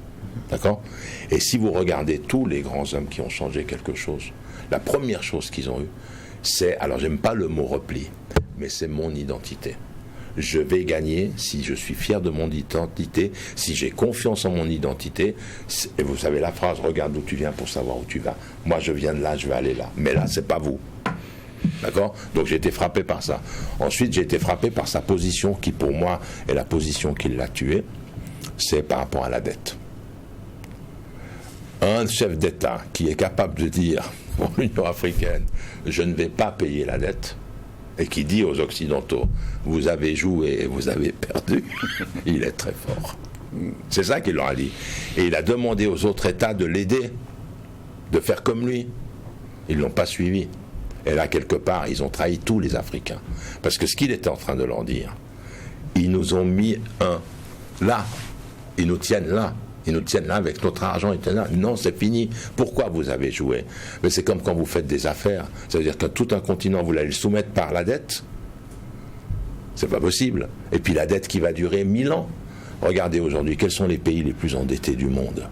D: D'accord ? Et si vous regardez tous les grands hommes qui ont changé quelque chose, la première chose qu'ils ont eue, c'est, alors j'aime pas le mot repli, mais c'est mon identité. Je vais gagner si je suis fier de mon identité, si j'ai confiance en mon identité. Et vous savez la phrase, regarde d'où tu viens pour savoir où tu vas. Moi, je viens de là, je vais aller là. Mais là, c'est pas vous. D'accord ? Donc j'ai été frappé par ça. Ensuite, j'ai été frappé par sa position qui, pour moi, est la position qui l'a tué. C'est par rapport à la dette. Un chef d'État qui est capable de dire pour l'Union africaine, je ne vais pas payer la dette, et qui dit aux Occidentaux, vous avez joué et vous avez perdu, il est très fort. C'est ça qu'il leur a dit. Et il a demandé aux autres États de l'aider, de faire comme lui. Ils ne l'ont pas suivi. Et là, quelque part, ils ont trahi tous les Africains. Parce que ce qu'il était en train de leur dire, ils nous ont mis là. Ils nous tiennent là. Ils nous tiennent là avec notre argent. Ils tiennent là. Non, c'est fini. Pourquoi vous avez joué ? Mais c'est comme quand vous faites des affaires. Ça veut dire que tout un continent, vous allez le soumettre par la dette. C'est pas possible. Et puis la dette qui va durer 1000 ans. Regardez aujourd'hui, quels sont les pays les plus endettés du monde ?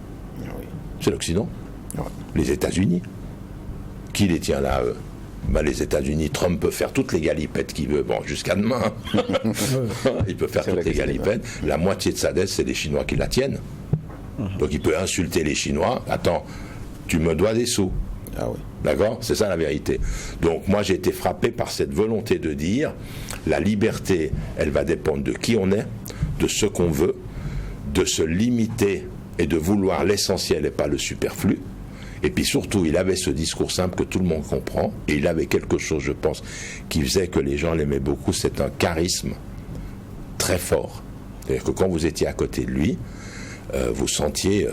D: C'est l'Occident. Les États-Unis. Qui les tient là, eux? Les États-Unis, Trump peut faire toutes les galipettes qu'il veut, bon, jusqu'à demain. Il peut faire toutes les galipettes. La moitié de sa dette, c'est les Chinois qui la tiennent. Donc il peut insulter les Chinois. Attends, tu me dois des sous.
A: Ah oui.
D: D'accord? C'est ça la vérité. Donc moi j'ai été frappé par cette volonté de dire la liberté, elle va dépendre de qui on est, de ce qu'on veut, de se limiter et de vouloir l'essentiel et pas le superflu. Et puis surtout, il avait ce discours simple que tout le monde comprend, et il avait quelque chose, je pense, qui faisait que les gens l'aimaient beaucoup, c'est un charisme très fort. C'est-à-dire que quand vous étiez à côté de lui, vous sentiez,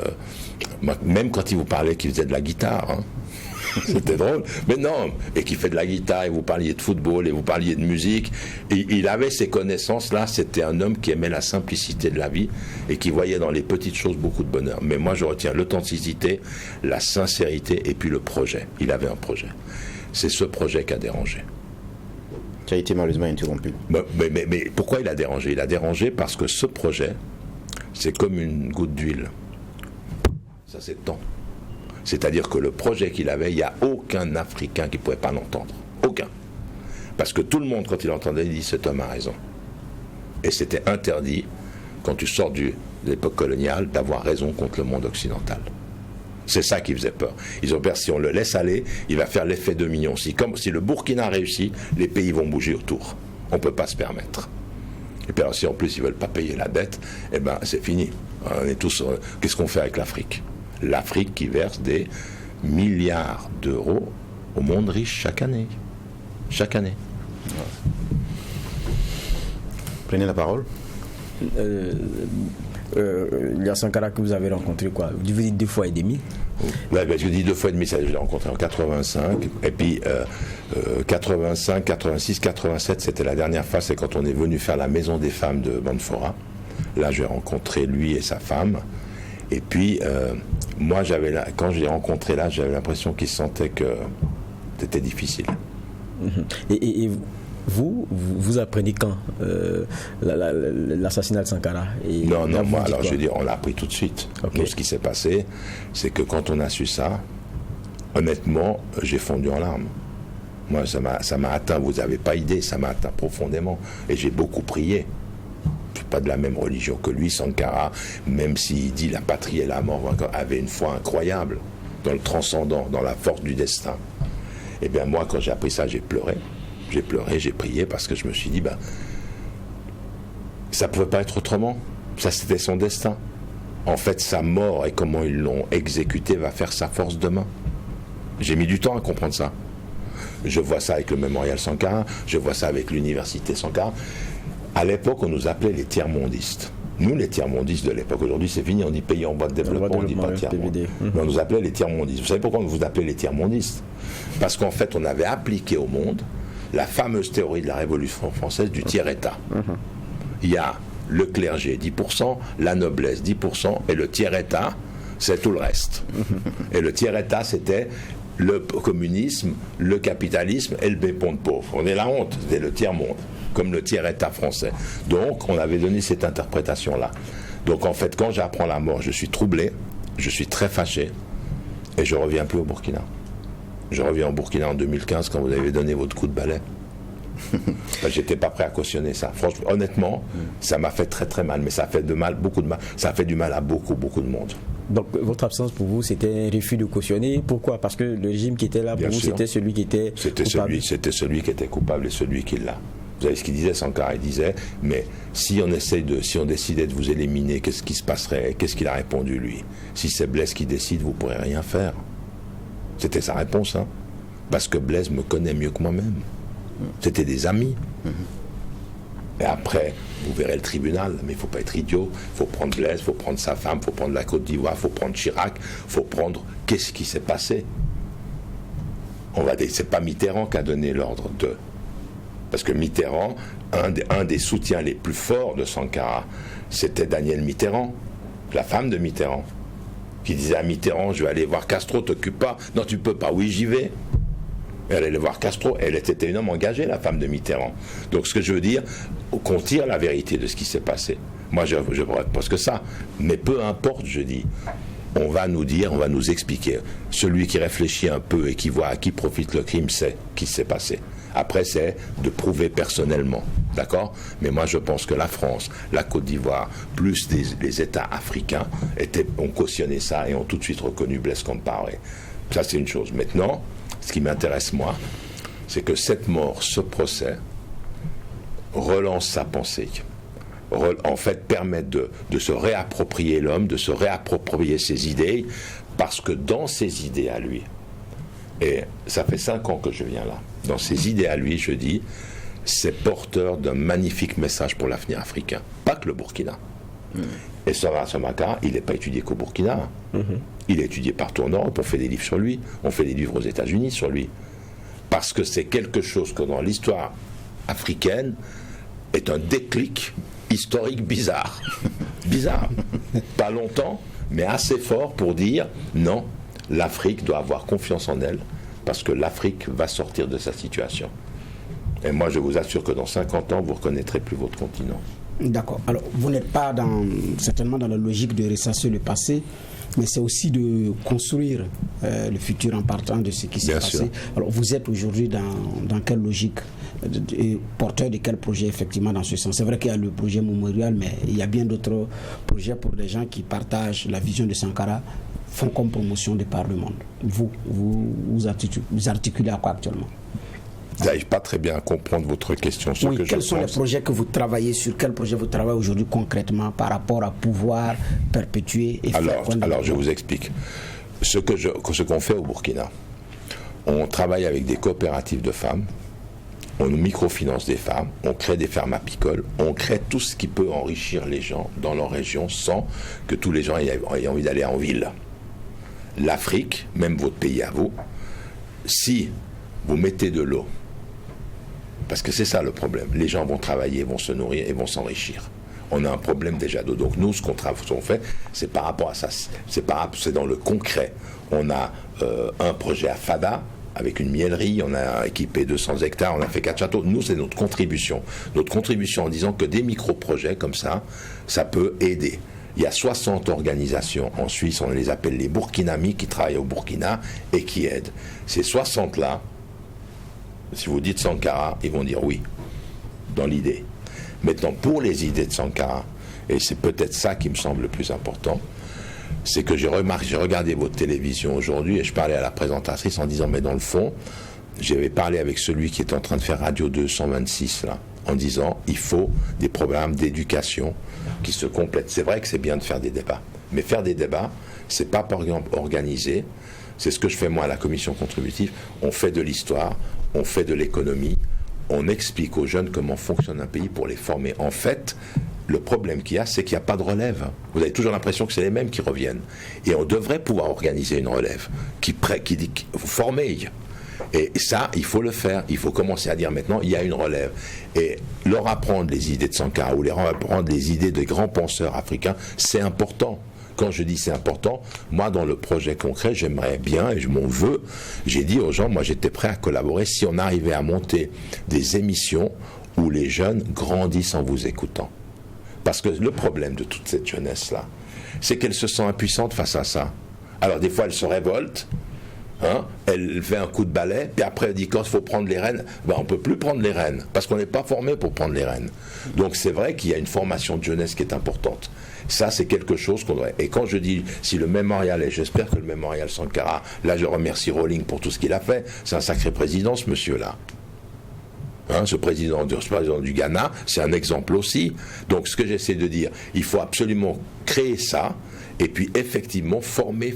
D: même quand il vous parlait qu'il faisait de la guitare, hein, c'était drôle, mais non, et qu'il fait de la guitare, et vous parliez de football, et vous parliez de musique, et il avait ces connaissances-là. C'était un homme qui aimait la simplicité de la vie, et qui voyait dans les petites choses beaucoup de bonheur. Mais moi je retiens l'authenticité, la sincérité, et puis le projet. Il avait un projet. C'est ce projet qui a dérangé.
A: Tu as été malheureusement interrompu.
D: Mais pourquoi il a dérangé? Il a dérangé parce que ce projet, c'est comme une goutte d'huile. Ça s'étend. C'est-à-dire que le projet qu'il avait, il n'y a aucun Africain qui ne pouvait pas l'entendre. Aucun. Parce que tout le monde, quand il entendait, il dit cet homme a raison. Et c'était interdit, quand tu sors de l'époque coloniale, d'avoir raison contre le monde occidental. C'est ça qui faisait peur. Ils ont peur, si on le laisse aller, il va faire l'effet de millions. Si le Burkina réussit, les pays vont bouger autour. On ne peut pas se permettre. Et puis alors, si en plus ils ne veulent pas payer la dette, eh ben c'est fini. On est tous. Qu'est-ce qu'on fait avec l'Afrique? L'Afrique qui verse des milliards d'euros au monde riche chaque année. Chaque année.
A: Prenez la parole.
B: Il y a Sankara que vous avez rencontré, quoi? Vous dites 2 fois et demi?
D: Ouais, je dis 2 fois et demi, ça, je l'ai rencontré en 85, et puis 85, 86, 87, c'était la dernière fois, c'est quand on est venu faire la maison des femmes de Banfora. Là, j'ai rencontré lui et sa femme. Et puis, moi, quand je l'ai rencontré là, j'avais l'impression qu'il sentait que c'était difficile.
B: Et vous apprenez quand l'assassinat de Sankara?
D: Non, moi, alors je veux dire, on l'a appris tout de suite. Okay. Donc, ce qui s'est passé, c'est que quand on a su ça, honnêtement, j'ai fondu en larmes. Moi, ça m'a atteint, vous n'avez pas idée, ça m'a atteint profondément. Et j'ai beaucoup prié. Je ne suis pas de la même religion que lui. Sankara, même s'il dit la patrie et la mort, avait une foi incroyable dans le transcendant, dans la force du destin. Eh bien moi, quand j'ai appris ça, j'ai pleuré. J'ai pleuré, j'ai prié, parce que je me suis dit, ça ne pouvait pas être autrement. Ça, c'était son destin. En fait, sa mort et comment ils l'ont exécuté va faire sa force demain. J'ai mis du temps à comprendre ça. Je vois ça avec le mémorial Sankara, je vois ça avec l'université Sankara. À l'époque, on nous appelait les tiers-mondistes. Nous, les tiers-mondistes de l'époque, aujourd'hui c'est fini, on dit pays en voie de développement, on ne dit pas tiers-mondistes. Mais on nous appelait les tiers-mondistes. Vous savez pourquoi on vous appelait les tiers-mondistes? Parce qu'en fait, on avait appliqué au monde la fameuse théorie de la Révolution française du tiers-État. Il y a le clergé 10%, la noblesse 10%, et le tiers-État, c'est tout le reste. Et le tiers-État, c'était le communisme, le capitalisme et le bépon de pauvre. On est la honte, c'était le tiers-monde, comme le tiers-État français. Donc, on avait donné cette interprétation-là. Donc, en fait, quand j'apprends la mort, je suis troublé, je suis très fâché, et je ne reviens plus au Burkina. Je reviens au Burkina en 2015, quand vous avez donné votre coup de balai. J'étais pas prêt à cautionner ça. Franchement, honnêtement, ça m'a fait très très mal, mais ça fait de mal, beaucoup de mal. Ça a fait du mal à beaucoup de monde.
B: Donc votre absence pour vous, c'était un refus de cautionner. Pourquoi? Parce que le régime qui était là pour vous, c'était celui qui était coupable.
D: C'était celui qui était coupable et celui qui l'a. Vous savez ce qu'il disait, Sankara? Il disait, mais si on décidait de vous éliminer, qu'est-ce qui se passerait? Qu'est-ce qu'il a répondu, lui? Si c'est Blaise qui décide, vous pourrez rien faire. C'était sa réponse, hein. Parce que Blaise me connaît mieux que moi-même. C'était des amis. Et après, vous verrez le tribunal, mais il ne faut pas être idiot. Il faut prendre Blaise, il faut prendre sa femme, il faut prendre la Côte d'Ivoire, il faut prendre Chirac, il faut prendre qu'est-ce qui s'est passé. C'est pas Mitterrand qui a donné l'ordre de. Parce que Mitterrand, un des soutiens les plus forts de Sankara, c'était Danielle Mitterrand, la femme de Mitterrand, qui disait à Mitterrand, je vais aller voir Castro, t'occupe pas. Non, tu peux pas. Oui, j'y vais. Elle allait voir Castro, elle était une homme engagée, la femme de Mitterrand. Donc ce que je veux dire, qu'on tire la vérité de ce qui s'est passé. Moi je pense que ça, mais peu importe, je dis, on va nous dire, on va nous expliquer. Celui qui réfléchit un peu et qui voit à qui profite le crime sait qui s'est passé. Après, c'est de prouver personnellement, d'accord? Mais moi, je pense que la France, la Côte d'Ivoire, plus les États africains ont cautionné ça et ont tout de suite reconnu Blaise Compaoré. Ça, c'est une chose. Maintenant, ce qui m'intéresse, moi, c'est que cette mort, ce procès, relance sa pensée. En fait, permet de se réapproprier l'homme, de se réapproprier ses idées, parce que dans ses idées à lui, et ça fait 5 ans que je viens là, dans ses idées à lui, je dis, c'est porteur d'un magnifique message pour l'avenir africain, pas que le Burkina. Et Sankara, il n'est pas étudié qu'au Burkina. Il est étudié partout en Europe, on fait des livres sur lui, on fait des livres aux États-Unis sur lui. Parce que c'est quelque chose que dans l'histoire africaine est un déclic historique bizarre. Bizarre. Pas longtemps, mais assez fort pour dire non, l'Afrique doit avoir confiance en elle, parce que l'Afrique va sortir de sa situation. Et moi, je vous assure que dans 50 ans, vous ne reconnaîtrez plus votre continent.
E: D'accord. Alors, vous n'êtes pas certainement dans la logique de ressasser le passé, mais c'est aussi de construire le futur en partant de ce qui s'est passé. Alors, vous êtes aujourd'hui dans quelle logique et porteur de quel projet, effectivement, dans ce sens? C'est vrai qu'il y a le projet mémorial, mais il y a bien d'autres projets pour les gens qui partagent la vision de Sankara, font comme promotion de par le monde. Vous articulez à quoi actuellement?
D: Je n'arrive pas très bien à comprendre votre question.
E: Quels sont les projets que vous travaillez, sur quel projet vous travaillez aujourd'hui concrètement par rapport à pouvoir perpétuer et
D: alors je vous explique. Ce qu'on fait au Burkina, on travaille avec des coopératives de femmes, on microfinance des femmes, on crée des fermes apicoles, on crée tout ce qui peut enrichir les gens dans leur région sans que tous les gens aient envie d'aller en ville. L'Afrique, même votre pays à vous, si vous mettez de l'eau, parce que c'est ça le problème, les gens vont travailler, vont se nourrir et vont s'enrichir. On a un problème déjà d'eau. Donc nous, ce qu'on fait, c'est par rapport à ça, c'est dans le concret. On a un projet à Fada, avec une miellerie, on a équipé 200 hectares, on a fait 4 châteaux. Nous, c'est notre contribution. Notre contribution en disant que des micro-projets comme ça, ça peut aider. Il y a 60 organisations en Suisse, on les appelle les Burkinami, qui travaillent au Burkina et qui aident. Ces 60-là, si vous dites Sankara, ils vont dire oui, dans l'idée. Maintenant, pour les idées de Sankara, et c'est peut-être ça qui me semble le plus important, c'est que j'ai regardé votre télévision aujourd'hui et je parlais à la présentatrice en disant, mais dans le fond, j'avais parlé avec celui qui est en train de faire Radio 226 là, en disant, il faut des programmes d'éducation qui se complètent. C'est vrai que c'est bien de faire des débats, mais faire des débats, c'est pas par exemple organiser. C'est ce que je fais moi à la commission contributive. On fait de l'histoire, on fait de l'économie, on explique aux jeunes comment fonctionne un pays pour les former. En fait, le problème qu'il y a, c'est qu'il n'y a pas de relève. Vous avez toujours l'impression que c'est les mêmes qui reviennent. Et on devrait pouvoir organiser une relève qui dit former. Et ça, il faut le faire. Il faut commencer à dire maintenant, il y a une relève. Et leur apprendre les idées de Sankara ou leur apprendre les idées des grands penseurs africains, c'est important. Quand je dis c'est important, moi dans le projet concret, j'aimerais bien, et je m'en veux, j'ai dit aux gens, moi j'étais prêt à collaborer si on arrivait à monter des émissions où les jeunes grandissent en vous écoutant. Parce que le problème de toute cette jeunesse-là, c'est qu'elle se sent impuissante face à ça. Alors des fois elle se révolte, elle fait un coup de balai, puis après elle dit quand il faut prendre les rênes, on ne peut plus prendre les rênes, parce qu'on n'est pas formé pour prendre les rênes. Donc c'est vrai qu'il y a une formation de jeunesse qui est importante. Ça, c'est quelque chose qu'on devrait... Et quand je dis, si le mémorial, et j'espère que le mémorial Sankara, là je remercie Rowling pour tout ce qu'il a fait, c'est un sacré président ce monsieur-là. Ce président du Ghana, c'est un exemple aussi. Donc ce que j'essaie de dire, il faut absolument créer ça, et puis effectivement former,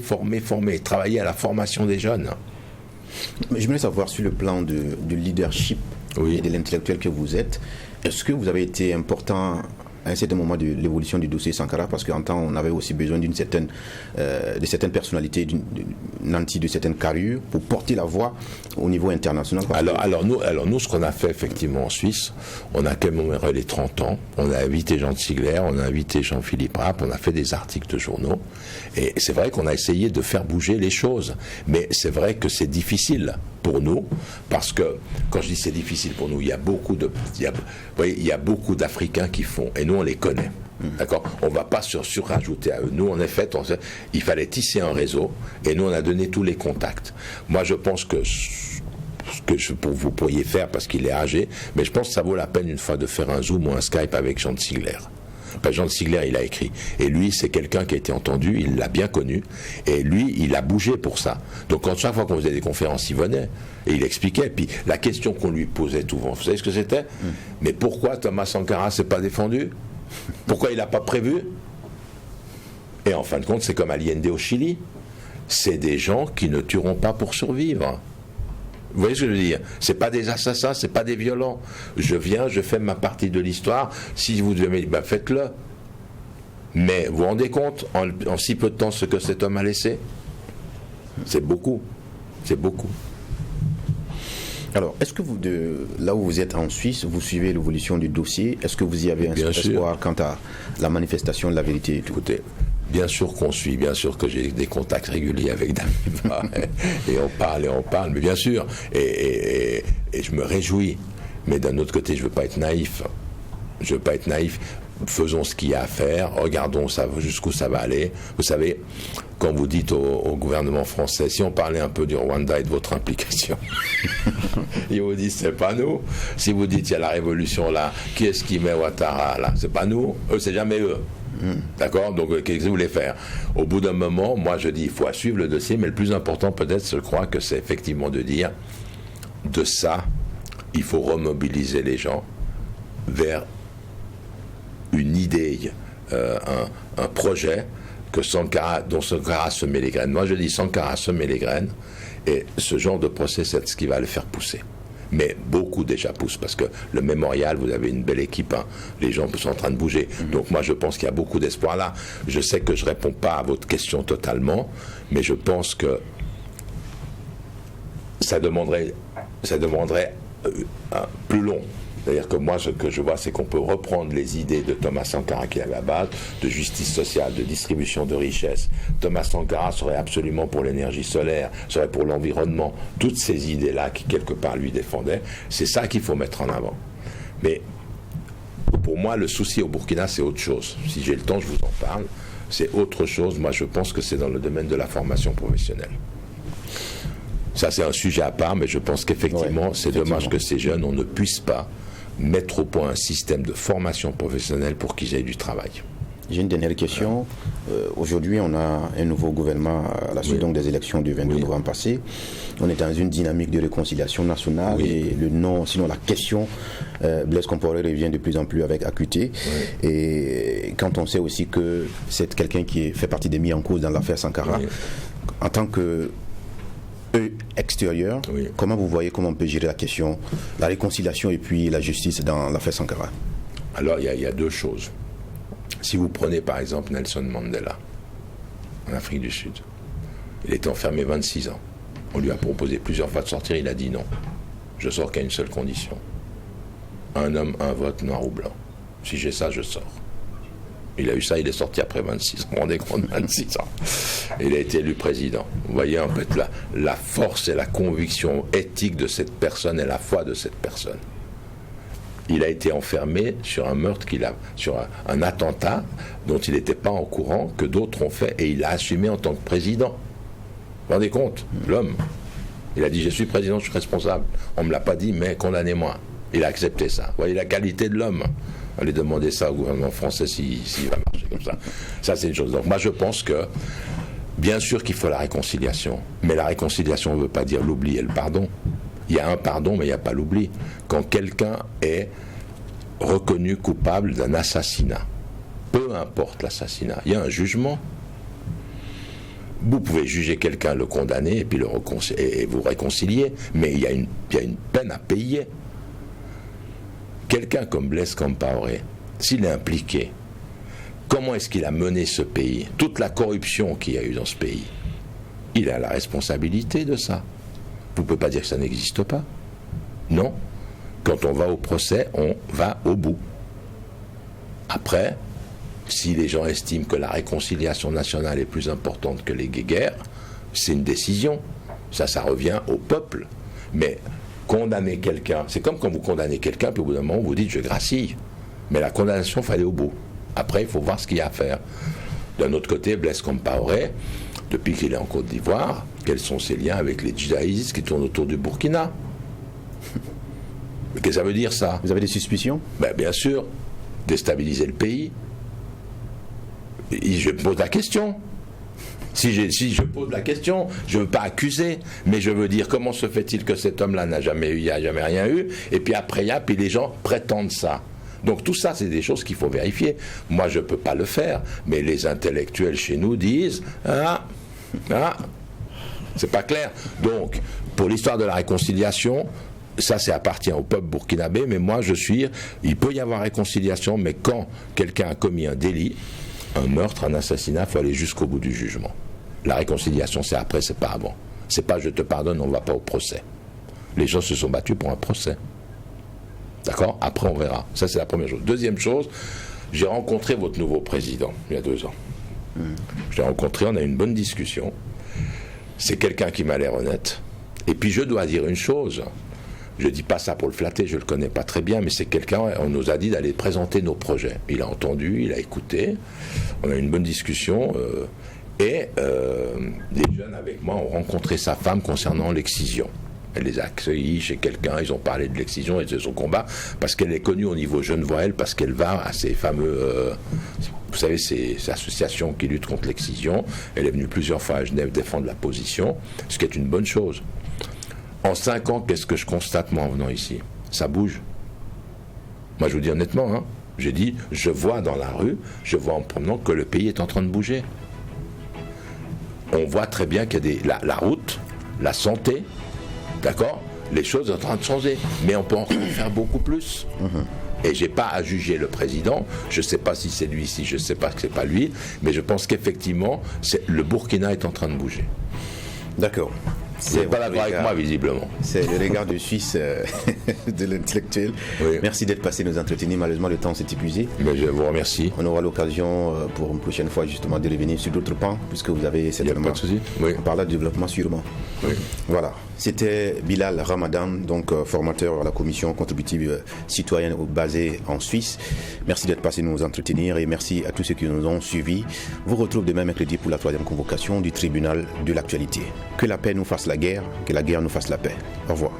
D: travailler à la formation des jeunes.
A: Je voulais savoir sur le plan de leadership et de l'intellectuel que vous êtes, est-ce que vous avez été important à un certain moment de l'évolution du dossier Sankara, parce qu'en temps on avait aussi besoin de certaines personnalités, d'une nantie de certaines carrures pour porter la voix au niveau international.
D: Alors nous, ce qu'on a fait effectivement en Suisse, on a commémoré les 30 ans, on a invité Jean de Sigler, on a invité Jean-Philippe Rapp, on a fait des articles de journaux, et c'est vrai qu'on a essayé de faire bouger les choses, mais c'est vrai que c'est difficile pour nous, parce que quand je dis c'est difficile pour nous, il y a beaucoup d'Africains qui font, et nous on les connaît. D'accord ? On ne va pas surrajouter à eux. Nous, en effet, il fallait tisser un réseau et nous, on a donné tous les contacts. Moi, je pense que vous pourriez faire, parce qu'il est âgé, mais je pense que ça vaut la peine une fois de faire un Zoom ou un Skype avec Jean de Sigler. Jean de Sigler, il a écrit. Et lui, c'est quelqu'un qui a été entendu, il l'a bien connu, et lui, il a bougé pour ça. Donc, chaque fois qu'on faisait des conférences, il venait, et il expliquait. Puis, la question qu'on lui posait souvent, vous savez ce que c'était ? Mais pourquoi Thomas Sankara s'est pas défendu ? Pourquoi il n'a pas prévu ? Et en fin de compte, c'est comme Allende au Chili. C'est des gens qui ne tueront pas pour survivre. Vous voyez ce que je veux dire ? C'est pas des assassins, c'est pas des violents. Je viens, je fais ma partie de l'histoire. Si vous devez, faites-le. Mais vous vous rendez compte, en si peu de temps, ce que cet homme a laissé ? C'est beaucoup. C'est beaucoup.
A: Alors, est-ce que vous, là où vous êtes en Suisse, vous suivez l'évolution du dossier ? Est-ce que vous y avez un espoir quant à la manifestation de la vérité ?
D: Écoutez, bien sûr qu'on suit, bien sûr que j'ai des contacts réguliers avec Damiba, et on parle, mais bien sûr, et je me réjouis. Mais d'un autre côté, je ne veux pas être naïf. Faisons ce qu'il y a à faire, regardons jusqu'où ça va aller. Vous savez, quand vous dites au gouvernement français, si on parlait un peu du Rwanda et de votre implication, ils vous disent c'est pas nous. Si vous dites il y a la révolution là, qui est-ce qui met Ouattara là ? C'est pas nous, eux c'est jamais eux. D'accord ? Donc qu'est-ce que vous voulez faire ? Au bout d'un moment, moi je dis il faut suivre le dossier, mais le plus important peut-être, je crois que c'est effectivement de dire de ça, il faut remobiliser les gens vers une idée, un projet dont Sankara semait les graines. Moi je dis Sankara semait les graines, et ce genre de procès c'est ce qui va le faire pousser. Mais beaucoup déjà poussent, parce que le mémorial, vous avez une belle équipe, hein. Les gens sont en train de bouger. Donc moi je pense qu'il y a beaucoup d'espoir là. Je sais que je ne réponds pas à votre question totalement, mais je pense que ça demanderait plus long. C'est-à-dire que moi, ce que je vois, c'est qu'on peut reprendre les idées de Thomas Sankara qui est à la base, de justice sociale, de distribution de richesses. Thomas Sankara serait absolument pour l'énergie solaire, serait pour l'environnement. Toutes ces idées-là qui, quelque part, lui défendaient, c'est ça qu'il faut mettre en avant. Mais pour moi, le souci au Burkina, c'est autre chose. Si j'ai le temps, je vous en parle. C'est autre chose. Moi, je pense que c'est dans le domaine de la formation professionnelle. Ça, c'est un sujet à part, mais je pense qu'effectivement, c'est dommage que ces jeunes, on ne puisse pas mettre au point un système de formation professionnelle pour qu'ils aient du travail.
A: J'ai une dernière question. Aujourd'hui, on a un nouveau gouvernement à la suite donc des élections du 22 novembre passé. On est dans une dynamique de réconciliation nationale et sinon la question Blaise Compaoré revient de plus en plus avec acuité. Et quand on sait aussi que c'est quelqu'un qui fait partie des mis en cause dans l'affaire Sankara, en tant que extérieur, comment vous voyez comment on peut gérer la question, la réconciliation et puis la justice dans l'affaire Sankara?
D: Alors il y a deux choses. Si vous prenez par exemple Nelson Mandela en Afrique du Sud, il était enfermé 26 ans. On lui a proposé plusieurs fois de sortir, il a dit non. Je sors qu'à une seule condition. Un homme, un vote, noir ou blanc. Si j'ai ça, je sors. Il a eu ça, il est sorti après 26 ans. Vous vous rendez compte, 26 ans. Il a été élu président. Vous voyez en fait la force et la conviction éthique de cette personne et la foi de cette personne. Il a été enfermé sur un meurtre sur un attentat dont il n'était pas au courant, que d'autres ont fait, et il a assumé en tant que président. Vous vous rendez compte, l'homme. Il a dit, je suis président, je suis responsable. On ne me l'a pas dit, mais condamnez-moi. Il a accepté ça. Vous voyez la qualité de l'homme. Allez demander ça au gouvernement français s'il va marcher comme ça. Ça, c'est une chose. Donc moi, je pense que, bien sûr qu'il faut la réconciliation, mais la réconciliation ne veut pas dire l'oubli et le pardon. Il y a un pardon, mais il n'y a pas l'oubli. Quand quelqu'un est reconnu coupable d'un assassinat, peu importe l'assassinat, il y a un jugement. Vous pouvez juger quelqu'un, le condamner, et puis et vous réconcilier, mais il y a une peine à payer. Quelqu'un comme Blaise Compaoré, s'il est impliqué, comment est-ce qu'il a mené ce pays? Toute la corruption qu'il y a eu dans ce pays, il a la responsabilité de ça. Vous ne pouvez pas dire que ça n'existe pas. Non. Quand on va au procès, on va au bout. Après, si les gens estiment que la réconciliation nationale est plus importante que les guerres, c'est une décision. Ça revient au peuple. Mais condamner quelqu'un, c'est comme quand vous condamnez quelqu'un, puis au bout d'un moment, vous dites je gracie. Mais la condamnation, il faut aller au bout. Après, il faut voir ce qu'il y a à faire. D'un autre côté, Blaise Compaoré, depuis qu'il est en Côte d'Ivoire, quels sont ses liens avec les djihadistes qui tournent autour du Burkina? Mais qu'est-ce que ça veut dire, ça?
A: Vous avez des suspicions?
D: Bien sûr, déstabiliser le pays. Je me pose la question. Si je pose la question, je ne veux pas accuser, mais je veux dire comment se fait-il que cet homme-là n'a jamais rien eu, et puis après, puis les gens prétendent ça. Donc tout ça, c'est des choses qu'il faut vérifier. Moi, je ne peux pas le faire, mais les intellectuels chez nous disent c'est pas clair. Donc, pour l'histoire de la réconciliation, ça appartient au peuple burkinabé, mais moi il peut y avoir réconciliation, mais quand quelqu'un a commis un délit, un meurtre, un assassinat, il faut aller jusqu'au bout du jugement. La réconciliation, c'est après, c'est pas avant. C'est pas je te pardonne, on ne va pas au procès. Les gens se sont battus pour un procès. D'accord? Après, on verra. Ça, c'est la première chose. Deuxième chose, j'ai rencontré votre nouveau président, il y a 2 ans. Je l'ai rencontré, on a eu une bonne discussion. C'est quelqu'un qui m'a l'air honnête. Et puis, je dois dire une chose. Je ne dis pas ça pour le flatter, je ne le connais pas très bien, mais c'est quelqu'un, on nous a dit d'aller présenter nos projets. Il a entendu, il a écouté, on a eu une bonne discussion, et des jeunes avec moi ont rencontré sa femme concernant l'excision. Elle les a accueillis chez quelqu'un, ils ont parlé de l'excision et de son combat, parce qu'elle est connue au niveau Genevois, parce qu'elle va à ces fameux... vous savez, ces associations qui luttent contre l'excision. Elle est venue plusieurs fois à Genève défendre la position, ce qui est une bonne chose. En 5 ans, qu'est-ce que je constate, moi, en venant ici? Ça bouge. Moi, je vous dis honnêtement, j'ai dit, je vois dans la rue, je vois en promenant que le pays est en train de bouger. On voit très bien qu'il y a la route, la santé, d'accord? Les choses sont en train de changer, mais on peut en faire beaucoup plus. Et j'ai pas à juger le président, je sais pas si c'est lui, si je sais pas que c'est pas lui, mais je pense qu'effectivement, le Burkina est en train de bouger.
A: D'accord.
D: Vous n'êtes pas d'accord avec moi, visiblement.
A: C'est le regard du Suisse de l'intellectuel. Oui. Merci d'être passé nous entretenir. Malheureusement, le temps s'est épuisé.
D: Mais je vous remercie.
A: On aura l'occasion pour une prochaine fois justement de revenir sur d'autres pans, puisque vous avez certainement...
D: Il n'y a pas de souci. Oui.
A: On parlera de développement sûrement.
D: Oui.
A: Voilà. C'était Bilal Ramadan, donc formateur à la commission contributive citoyenne basée en Suisse. Merci d'être passé nous entretenir et merci à tous ceux qui nous ont suivis. Vous retrouve demain mercredi pour la 3e convocation du tribunal de l'actualité. Que la paix nous fasse la guerre, que la guerre nous fasse la paix. Au revoir.